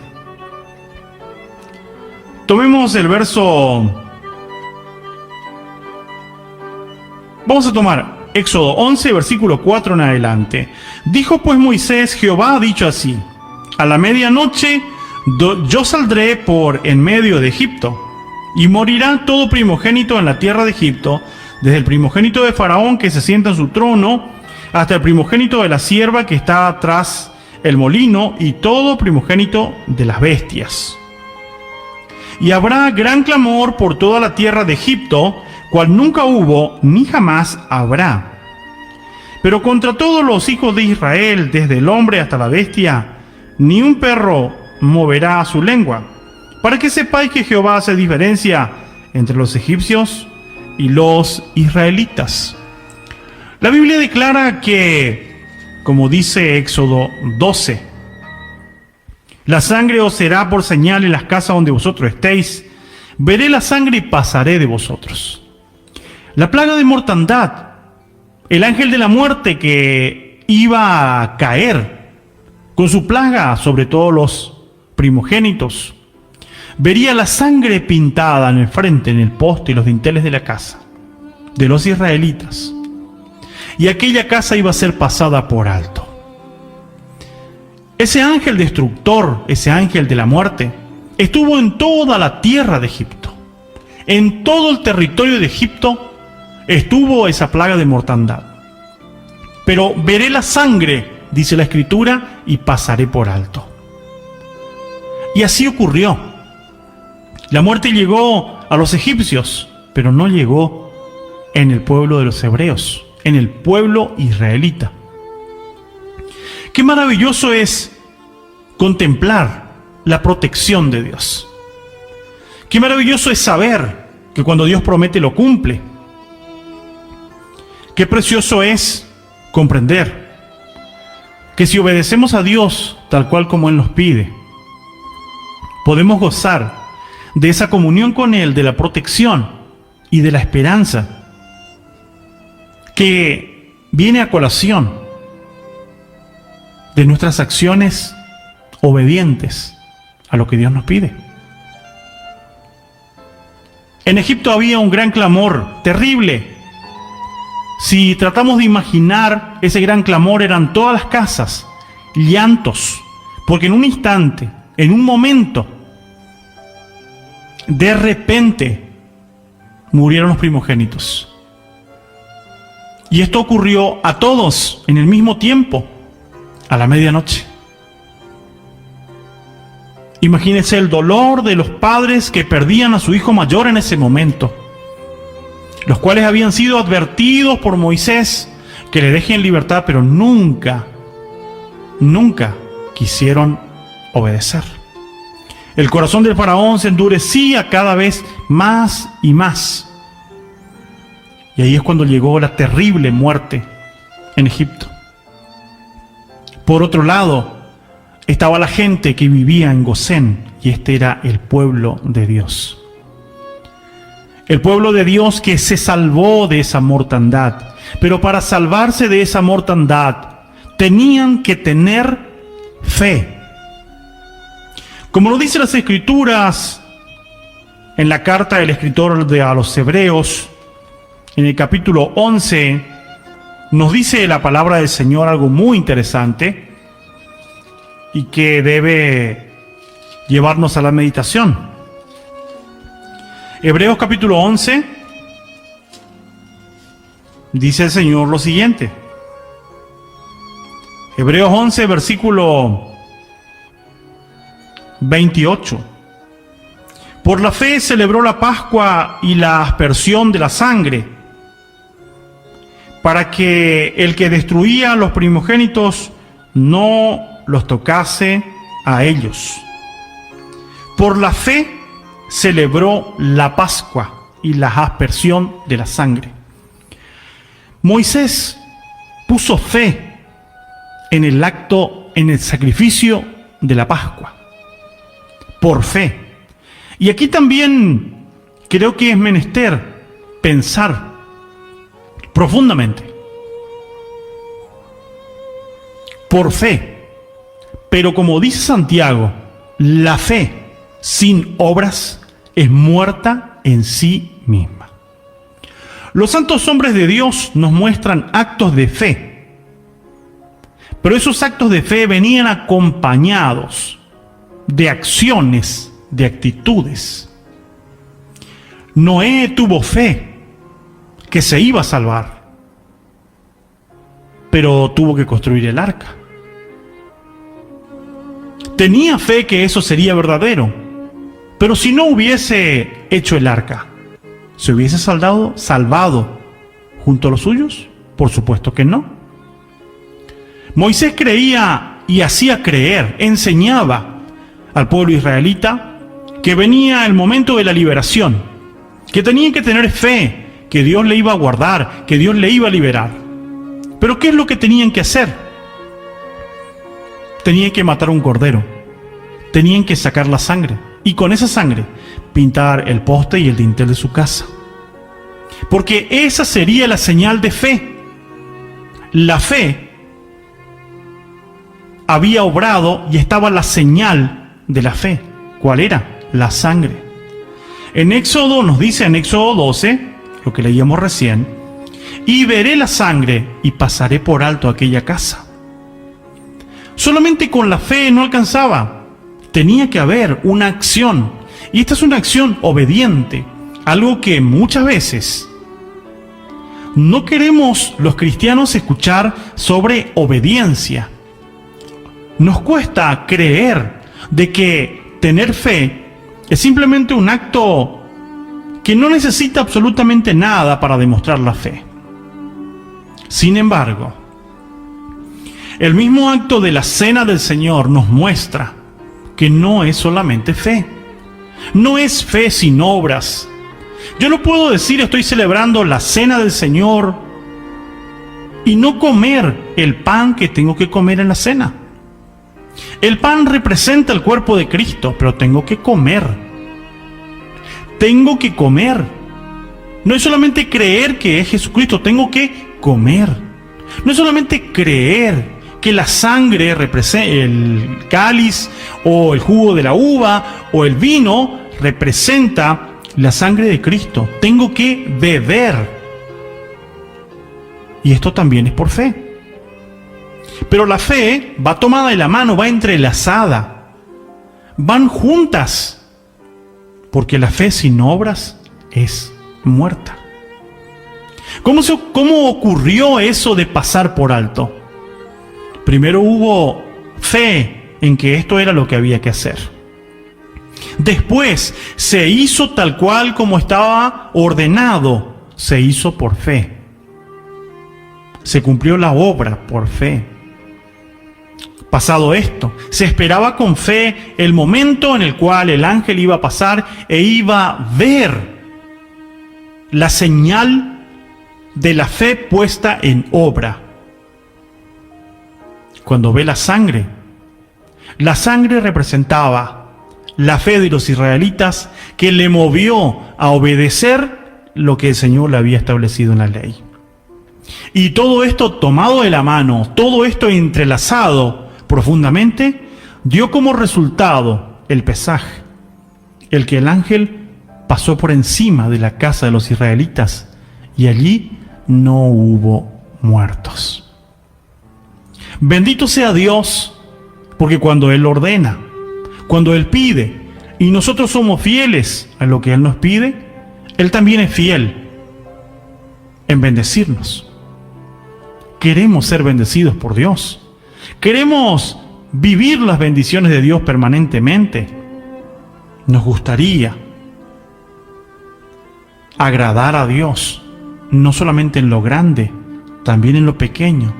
Tomemos el verso... Vamos a tomar Éxodo 11, versículo 4 en adelante. Dijo pues Moisés, Jehová ha dicho así, a la medianoche yo saldré por en medio de Egipto, y morirá todo primogénito en la tierra de Egipto, desde el primogénito de Faraón que se sienta en su trono, hasta el primogénito de la sierva que está tras el molino, y todo primogénito de las bestias. y habrá gran clamor por toda la tierra de Egipto, cual nunca hubo ni jamás habrá. Pero contra todos los hijos de Israel, desde el hombre hasta la bestia, ni un perro moverá su lengua, para que sepáis que Jehová hace diferencia entre los egipcios y los israelitas. La Biblia declara que, como dice Éxodo 12, la sangre os será por señal en las casas donde vosotros estéis. Veré la sangre y pasaré de vosotros. La plaga de mortandad, el ángel de la muerte que iba a caer con su plaga sobre todos los primogénitos, vería la sangre pintada en el frente, en el poste y los dinteles de la casa de los israelitas, y aquella casa iba a ser pasada por alto. Ese ángel destructor, ese ángel de la muerte, estuvo en toda la tierra de Egipto. En todo el territorio de Egipto estuvo esa plaga de mortandad. Pero veré la sangre, dice la Escritura, y pasaré por alto. Y así ocurrió. La muerte llegó a los egipcios, pero no llegó en el pueblo de los hebreos, en el pueblo israelita. Qué maravilloso es contemplar la protección de Dios. Qué maravilloso es saber que cuando Dios promete lo cumple. Qué precioso es comprender que si obedecemos a Dios tal cual como Él nos pide, podemos gozar de esa comunión con Él, de la protección y de la esperanza que viene a colación de nuestras acciones obedientes a lo que Dios nos pide. En Egipto había un gran clamor terrible. Si tratamos de imaginar ese gran clamor, eran todas las casas, llantos, porque en un instante, en un momento, de repente murieron los primogénitos. Y esto ocurrió a todos en el mismo tiempo, a la medianoche. Imagínense el dolor de los padres que perdían a su hijo mayor en ese momento, los cuales habían sido advertidos por Moisés que le dejen en libertad, pero nunca quisieron obedecer. El corazón del faraón se endurecía cada vez más y más. Y ahí es cuando llegó la terrible muerte en Egipto. Por otro lado, estaba la gente que vivía en Gosén, y este era el pueblo de Dios. El pueblo de Dios que se salvó de esa mortandad. Pero para salvarse de esa mortandad, tenían que tener fe. Como lo dicen las Escrituras, en la carta del escritor a los Hebreos, en el capítulo 11, nos dice la palabra del Señor algo muy interesante y que debe llevarnos a la meditación. Hebreos capítulo 11, dice el Señor lo siguiente. Hebreos 11, versículo 28. Por la fe celebró la Pascua y la aspersión de la sangre, para que el que destruía a los primogénitos no los tocase a ellos. Por la fe celebró la Pascua y la aspersión de la sangre. Moisés puso fe en el acto, en el sacrificio de la Pascua. Por fe. Y aquí también creo que es menester pensar profundamente. Por fe. Pero como dice Santiago, la fe sin obras es muerta en sí misma. Los santos hombres de Dios nos muestran actos de fe, pero esos actos de fe venían acompañados de acciones, de actitudes. Noé tuvo fe que se iba a salvar, pero tuvo que construir el arca. Tenía fe que eso sería verdadero, Pero si no hubiese hecho el arca, ¿se hubiese salvado junto a los suyos? Por supuesto que no. Moisés creía y hacía creer, enseñaba al pueblo israelita que venía el momento de la liberación, que tenían que tener fe, que Dios le iba a guardar, que Dios le iba a liberar. Pero ¿qué es lo que tenían que hacer? Tenían que matar un cordero, tenían que sacar la sangre y con esa sangre pintar el poste y el dintel de su casa. Porque esa sería la señal de fe. La fe había obrado y estaba la señal de la fe. ¿Cuál era? La sangre. En Éxodo nos dice, en Éxodo 12, lo que leíamos recién, y veré la sangre y pasaré por alto aquella casa. Solamente con la fe no alcanzaba. Tenía que haber una acción. Y esta es una acción obediente. Algo que muchas veces no queremos los cristianos escuchar sobre obediencia. Nos cuesta creer de que tener fe es simplemente un acto que no necesita absolutamente nada para demostrar la fe. Sin embargo, el mismo acto de la cena del Señor nos muestra que no es solamente fe. No es fe sin obras. Yo no puedo decir estoy celebrando la cena del Señor y no comer el pan que tengo que comer en la cena. El pan representa el cuerpo de Cristo, pero tengo que comer. Tengo que comer. No es solamente creer que es Jesucristo, tengo que comer. No es solamente creer que la sangre representa el cáliz o el jugo de la uva o el vino representa la sangre de Cristo. Tengo que beber. Y esto también es por fe. Pero la fe va tomada de la mano, va entrelazada. Van juntas. Porque la fe sin obras es muerta. ¿Cómo ocurrió eso de pasar por alto? Primero hubo fe en que esto era lo que había que hacer. Después se hizo tal cual como estaba ordenado. Se hizo por fe. Se cumplió la obra por fe. Pasado esto, se esperaba con fe el momento en el cual el ángel iba a pasar e iba a ver la señal de la fe puesta en obra. Cuando ve la sangre representaba la fe de los israelitas que le movió a obedecer lo que el Señor le había establecido en la ley. Y todo esto tomado de la mano, todo esto entrelazado profundamente, dio como resultado el pesaje, el que el ángel pasó por encima de la casa de los israelitas y allí no hubo muertos. Bendito sea Dios, porque cuando Él ordena, cuando Él pide, y nosotros somos fieles a lo que Él nos pide, Él también es fiel en bendecirnos. Queremos ser bendecidos por Dios. Queremos vivir las bendiciones de Dios permanentemente. Nos gustaría agradar a Dios, no solamente en lo grande, también en lo pequeño,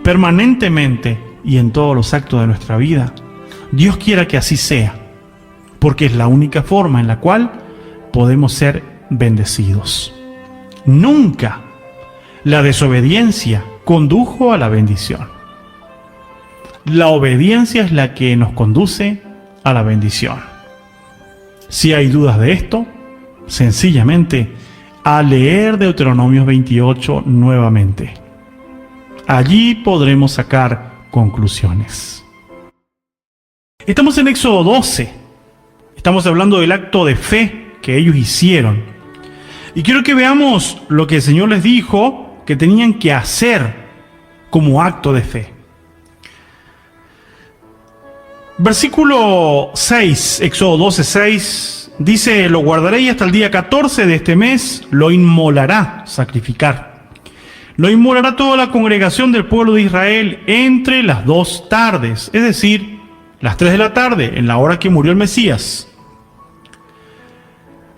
permanentemente y en todos los actos de nuestra vida. Dios quiera que así sea, porque es la única forma en la cual podemos ser bendecidos. Nunca la desobediencia condujo a la bendición. La obediencia es la que nos conduce a la bendición. Si hay dudas de esto, sencillamente a leer Deuteronomio 28 nuevamente. Allí podremos sacar conclusiones. Estamos en Éxodo 12. Estamos hablando del acto de fe que ellos hicieron. Y quiero que veamos lo que el Señor les dijo que tenían que hacer como acto de fe. Versículo 6, Éxodo 12, 6, dice: lo guardaré y hasta el día 14 de este mes lo inmolará, sacrificar. Lo inmolará toda la congregación del pueblo de Israel entre las 2 tardes, es decir, las 3 de la tarde, en la hora que murió el Mesías,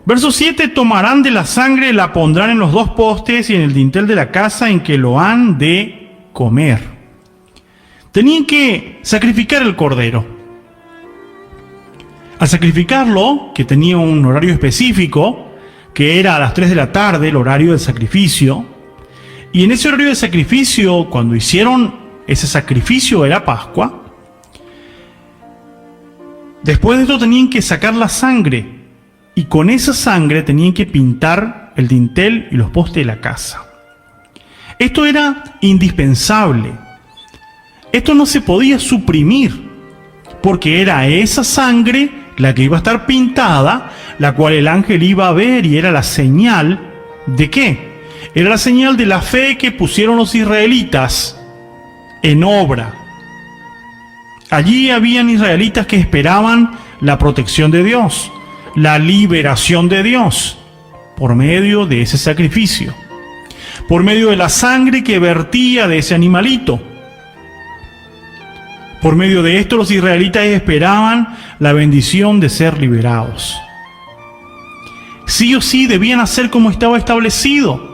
Verso 7, tomarán de la sangre, la pondrán en los dos postes y en el dintel de la casa en que lo han de comer. Tenían que sacrificar el cordero. Al sacrificarlo, que tenía un horario específico, que era a las 3 de la tarde, el horario del sacrificio, y en ese horario de sacrificio, cuando hicieron ese sacrificio de la Pascua, después de esto tenían que sacar la sangre, y con esa sangre tenían que pintar el dintel y los postes de la casa. Esto era indispensable. Esto no se podía suprimir, porque era esa sangre la que iba a estar pintada, la cual el ángel iba a ver, y era la señal ¿de qué? Era la señal de la fe que pusieron los israelitas en obra. Allí habían israelitas que esperaban la protección de Dios, la liberación de Dios, por medio de ese sacrificio, por medio de la sangre que vertía de ese animalito. Por medio de esto los israelitas esperaban la bendición de ser liberados. Sí o sí debían hacer como estaba establecido.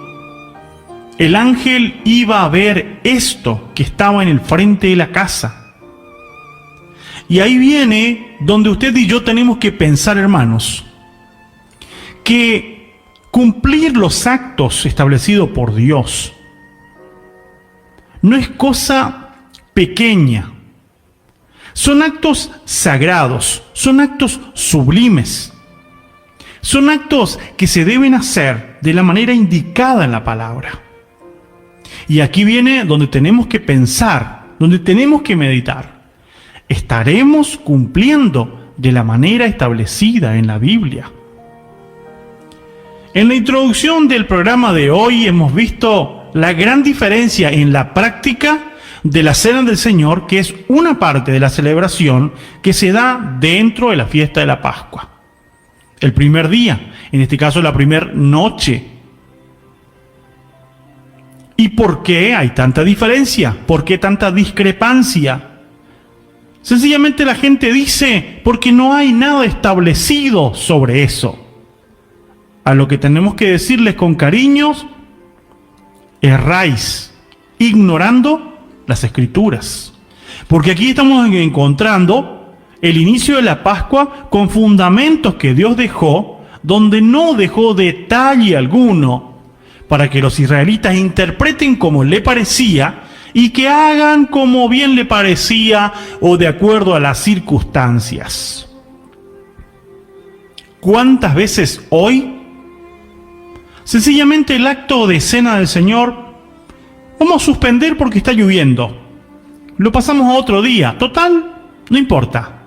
El ángel iba a ver esto que estaba en el frente de la casa. Y ahí viene donde usted y yo tenemos que pensar, hermanos, que cumplir los actos establecidos por Dios no es cosa pequeña. Son actos sagrados, son actos sublimes, son actos que se deben hacer de la manera indicada en la palabra. Y aquí viene donde tenemos que pensar, donde tenemos que meditar. ¿Estaremos cumpliendo de la manera establecida en la Biblia? En la introducción del programa de hoy hemos visto la gran diferencia en la práctica de la Cena del Señor, que es una parte de la celebración que se da dentro de la fiesta de la Pascua. El primer día, en este caso la primera noche. ¿Y por qué hay tanta diferencia? ¿Por qué tanta discrepancia? Sencillamente la gente dice, porque no hay nada establecido sobre eso. A lo que tenemos que decirles con cariños, erráis, ignorando las Escrituras. Porque aquí estamos encontrando el inicio de la Pascua con fundamentos que Dios dejó, donde no dejó detalle alguno para que los israelitas interpreten como le parecía y que hagan como bien le parecía o de acuerdo a las circunstancias. ¿Cuántas veces hoy, sencillamente el acto de cena del Señor, vamos a suspender porque está lloviendo, lo pasamos a otro día, total, no importa?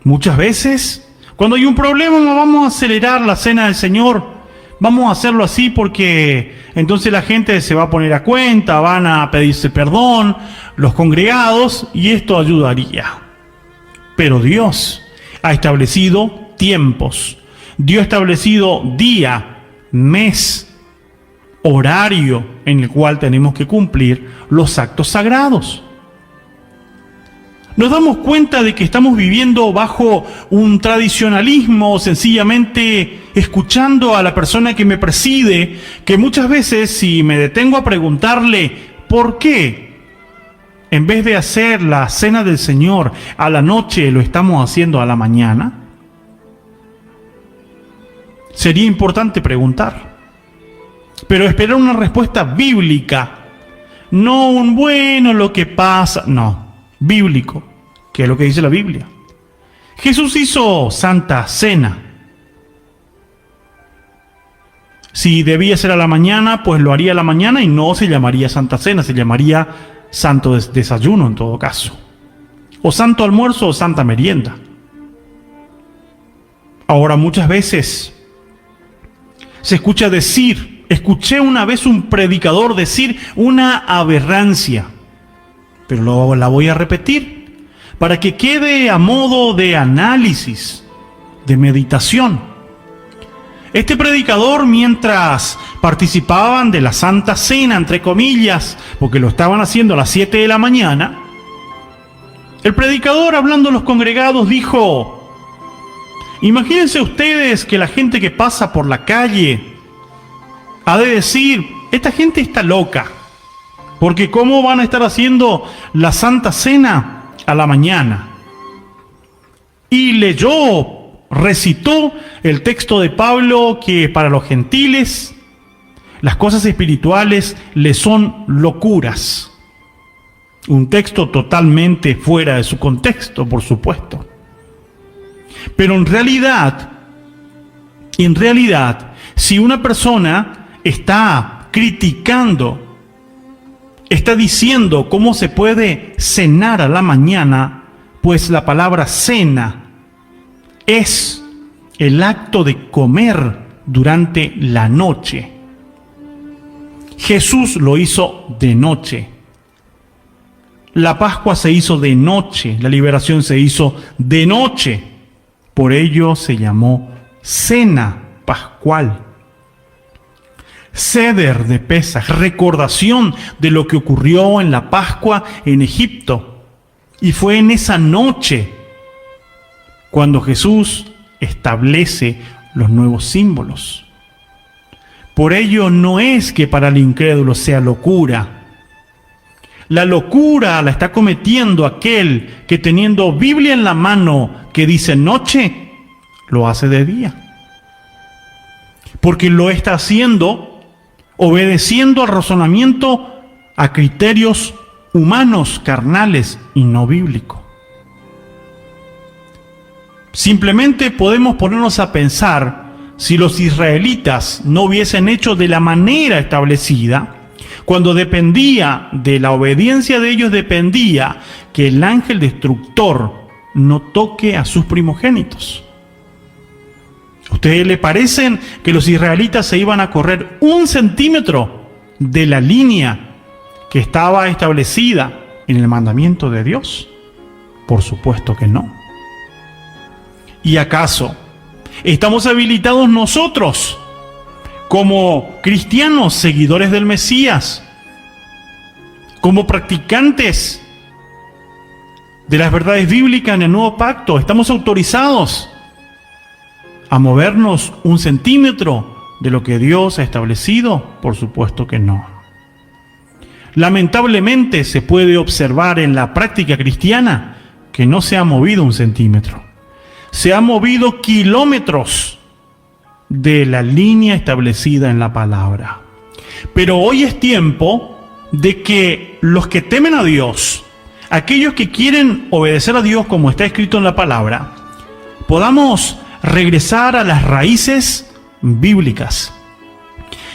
Muchas veces, cuando hay un problema, vamos a acelerar la cena del Señor, vamos a hacerlo así porque entonces la gente se va a poner a cuenta, van a pedirse perdón, los congregados, y esto ayudaría. Pero Dios ha establecido tiempos, Dios ha establecido día, mes, horario en el cual tenemos que cumplir los actos sagrados. Nos damos cuenta de que estamos viviendo bajo un tradicionalismo, sencillamente escuchando a la persona que me preside, que muchas veces, si me detengo a preguntarle por qué, en vez de hacer la cena del Señor a la noche, lo estamos haciendo a la mañana, sería importante preguntar. Pero esperar una respuesta bíblica, no un bueno lo que pasa, no, bíblico, que es lo que dice la Biblia. Jesús hizo Santa Cena. Si debía ser a la mañana, pues lo haría a la mañana y no se llamaría Santa Cena, se llamaría Santo Desayuno en todo caso. O Santo Almuerzo o Santa Merienda. Ahora muchas veces se escucha decir, escuché una vez un predicador decir una aberrancia, pero la voy a repetir para que quede a modo de análisis, de meditación. Este predicador, mientras participaban de la Santa Cena, entre comillas, porque lo estaban haciendo a las 7 de la mañana, el predicador, hablando a los congregados, dijo: Imagínense ustedes que la gente que pasa por la calle ha de decir, esta gente está loca, porque ¿cómo van a estar haciendo la Santa Cena a la mañana? Y recitó el texto de Pablo que para los gentiles las cosas espirituales les son locuras. Un texto totalmente fuera de su contexto, por supuesto. Pero en realidad, si una persona está criticando, está diciendo cómo se puede cenar a la mañana, pues la palabra cena es el acto de comer durante la noche. Jesús lo hizo de noche. La Pascua se hizo de noche, la liberación se hizo de noche. Por ello se llamó cena pascual. Seder de Pesaj, recordación de lo que ocurrió en la Pascua en Egipto. Y fue en esa noche cuando Jesús establece los nuevos símbolos. Por ello no es que para el incrédulo sea locura. La locura la está cometiendo aquel que teniendo Biblia en la mano que dice noche, lo hace de día. Porque lo está haciendo obedeciendo al razonamiento, a criterios humanos, carnales y no bíblicos. Simplemente podemos ponernos a pensar si los israelitas no hubiesen hecho de la manera establecida, cuando dependía de la obediencia de ellos, dependía que el ángel destructor no toque a sus primogénitos. ¿A ustedes le parecen que los israelitas se iban a correr 1 centímetro de la línea que estaba establecida en el mandamiento de Dios? Por supuesto que no. ¿Y acaso estamos habilitados nosotros, como cristianos seguidores del Mesías, como practicantes de las verdades bíblicas en el nuevo pacto, estamos autorizados a movernos 1 centímetro de lo que Dios ha establecido? Por supuesto que no. Lamentablemente se puede observar en la práctica cristiana que no se ha movido 1 centímetro. Se ha movido kilómetros de la línea establecida en la palabra. Pero hoy es tiempo de que los que temen a Dios, aquellos que quieren obedecer a Dios como está escrito en la palabra, podamos regresar a las raíces bíblicas,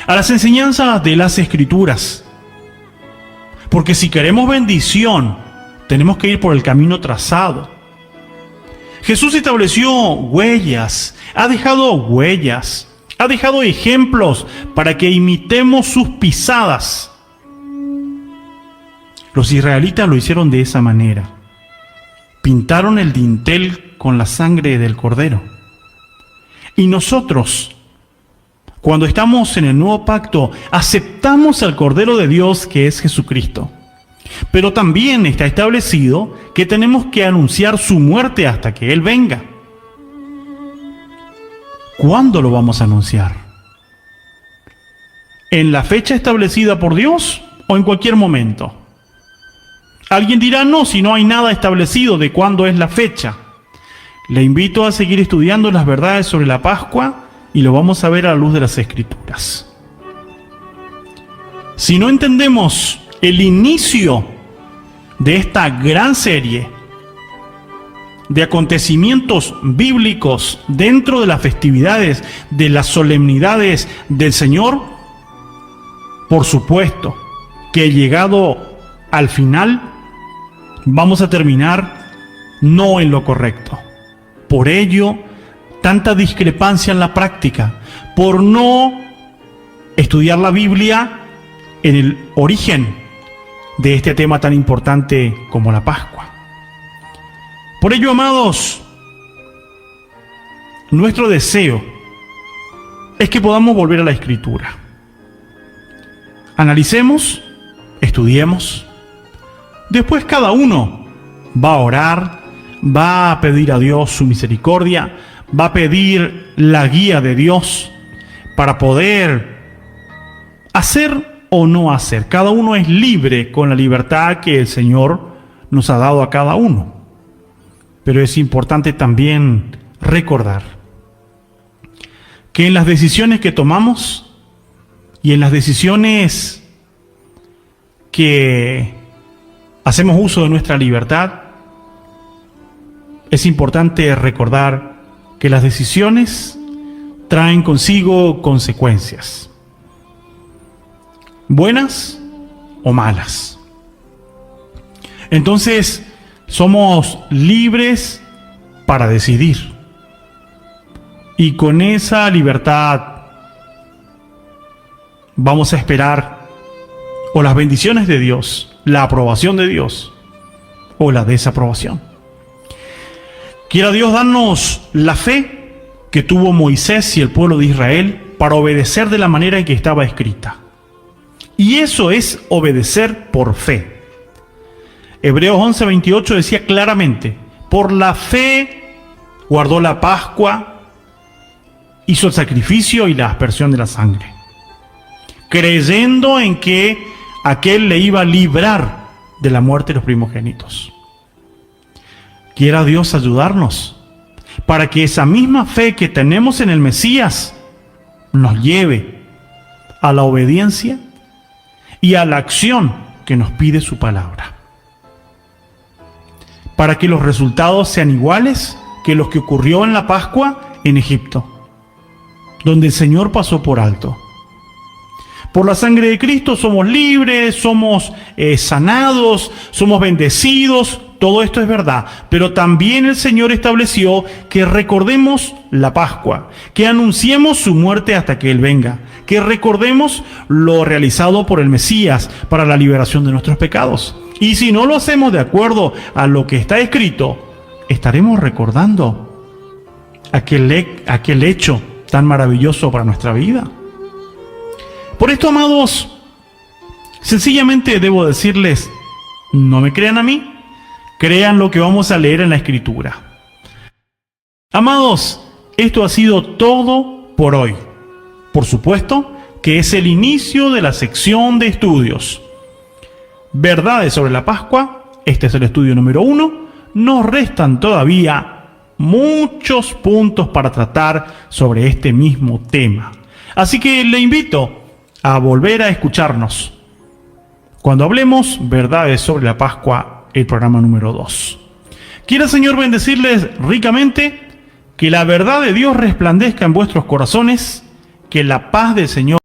a las enseñanzas de las Escrituras. Porque si queremos bendición, tenemos que ir por el camino trazado. Jesús estableció huellas, ha dejado ejemplos para que imitemos sus pisadas. Los israelitas lo hicieron de esa manera. Pintaron el dintel con la sangre del cordero. Y nosotros, cuando estamos en el nuevo pacto, aceptamos al Cordero de Dios, que es Jesucristo. Pero también está establecido que tenemos que anunciar su muerte hasta que Él venga. ¿Cuándo lo vamos a anunciar? ¿En la fecha establecida por Dios o en cualquier momento? Alguien dirá, no, si no hay nada establecido de cuándo es la fecha. Le invito a seguir estudiando las verdades sobre la Pascua y lo vamos a ver a la luz de las Escrituras. Si no entendemos el inicio de esta gran serie de acontecimientos bíblicos dentro de las festividades, de las solemnidades del Señor, por supuesto que llegado al final vamos a terminar no en lo correcto. Por ello, tanta discrepancia en la práctica, por no estudiar la Biblia en el origen de este tema tan importante como la Pascua. Por ello, amados, nuestro deseo es que podamos volver a la Escritura. Analicemos, estudiemos. Después cada uno va a orar, va a pedir a Dios su misericordia, va a pedir la guía de Dios para poder hacer o no hacer. Cada uno es libre con la libertad que el Señor nos ha dado a cada uno. Pero es importante también recordar que en las decisiones que tomamos y en las decisiones que hacemos uso de nuestra libertad, es importante recordar que las decisiones traen consigo consecuencias, buenas o malas. Entonces, somos libres para decidir. Y con esa libertad vamos a esperar o las bendiciones de Dios, la aprobación de Dios o la desaprobación. Quiera Dios darnos la fe que tuvo Moisés y el pueblo de Israel para obedecer de la manera en que estaba escrita. Y eso es obedecer por fe. Hebreos 11:28 decía claramente: por la fe guardó la Pascua, hizo el sacrificio y la aspersión de la sangre, creyendo en que aquel le iba a librar de la muerte de los primogénitos. Quiera Dios ayudarnos para que esa misma fe que tenemos en el Mesías nos lleve a la obediencia y a la acción que nos pide su palabra, para que los resultados sean iguales que los que ocurrió en la Pascua en Egipto, donde el Señor pasó por alto. Por la sangre de Cristo somos libres, somos sanados, somos bendecidos. Todo esto es verdad, pero también el Señor estableció que recordemos la Pascua, que anunciemos su muerte hasta que Él venga, que recordemos lo realizado por el Mesías para la liberación de nuestros pecados. Y si no lo hacemos de acuerdo a lo que está escrito, estaremos recordando aquel hecho tan maravilloso para nuestra vida. Por esto, amados, sencillamente debo decirles, no me crean a mí, crean lo que vamos a leer en la Escritura. Amados, esto ha sido todo por hoy. Por supuesto que es el inicio de la sección de estudios. Verdades sobre la Pascua, este es el estudio número 1. Nos restan todavía muchos puntos para tratar sobre este mismo tema. Así que le invito a volver a escucharnos cuando hablemos verdades sobre la Pascua, el programa número 2. Quiera el Señor bendecirles ricamente, que la verdad de Dios resplandezca en vuestros corazones, que la paz del Señor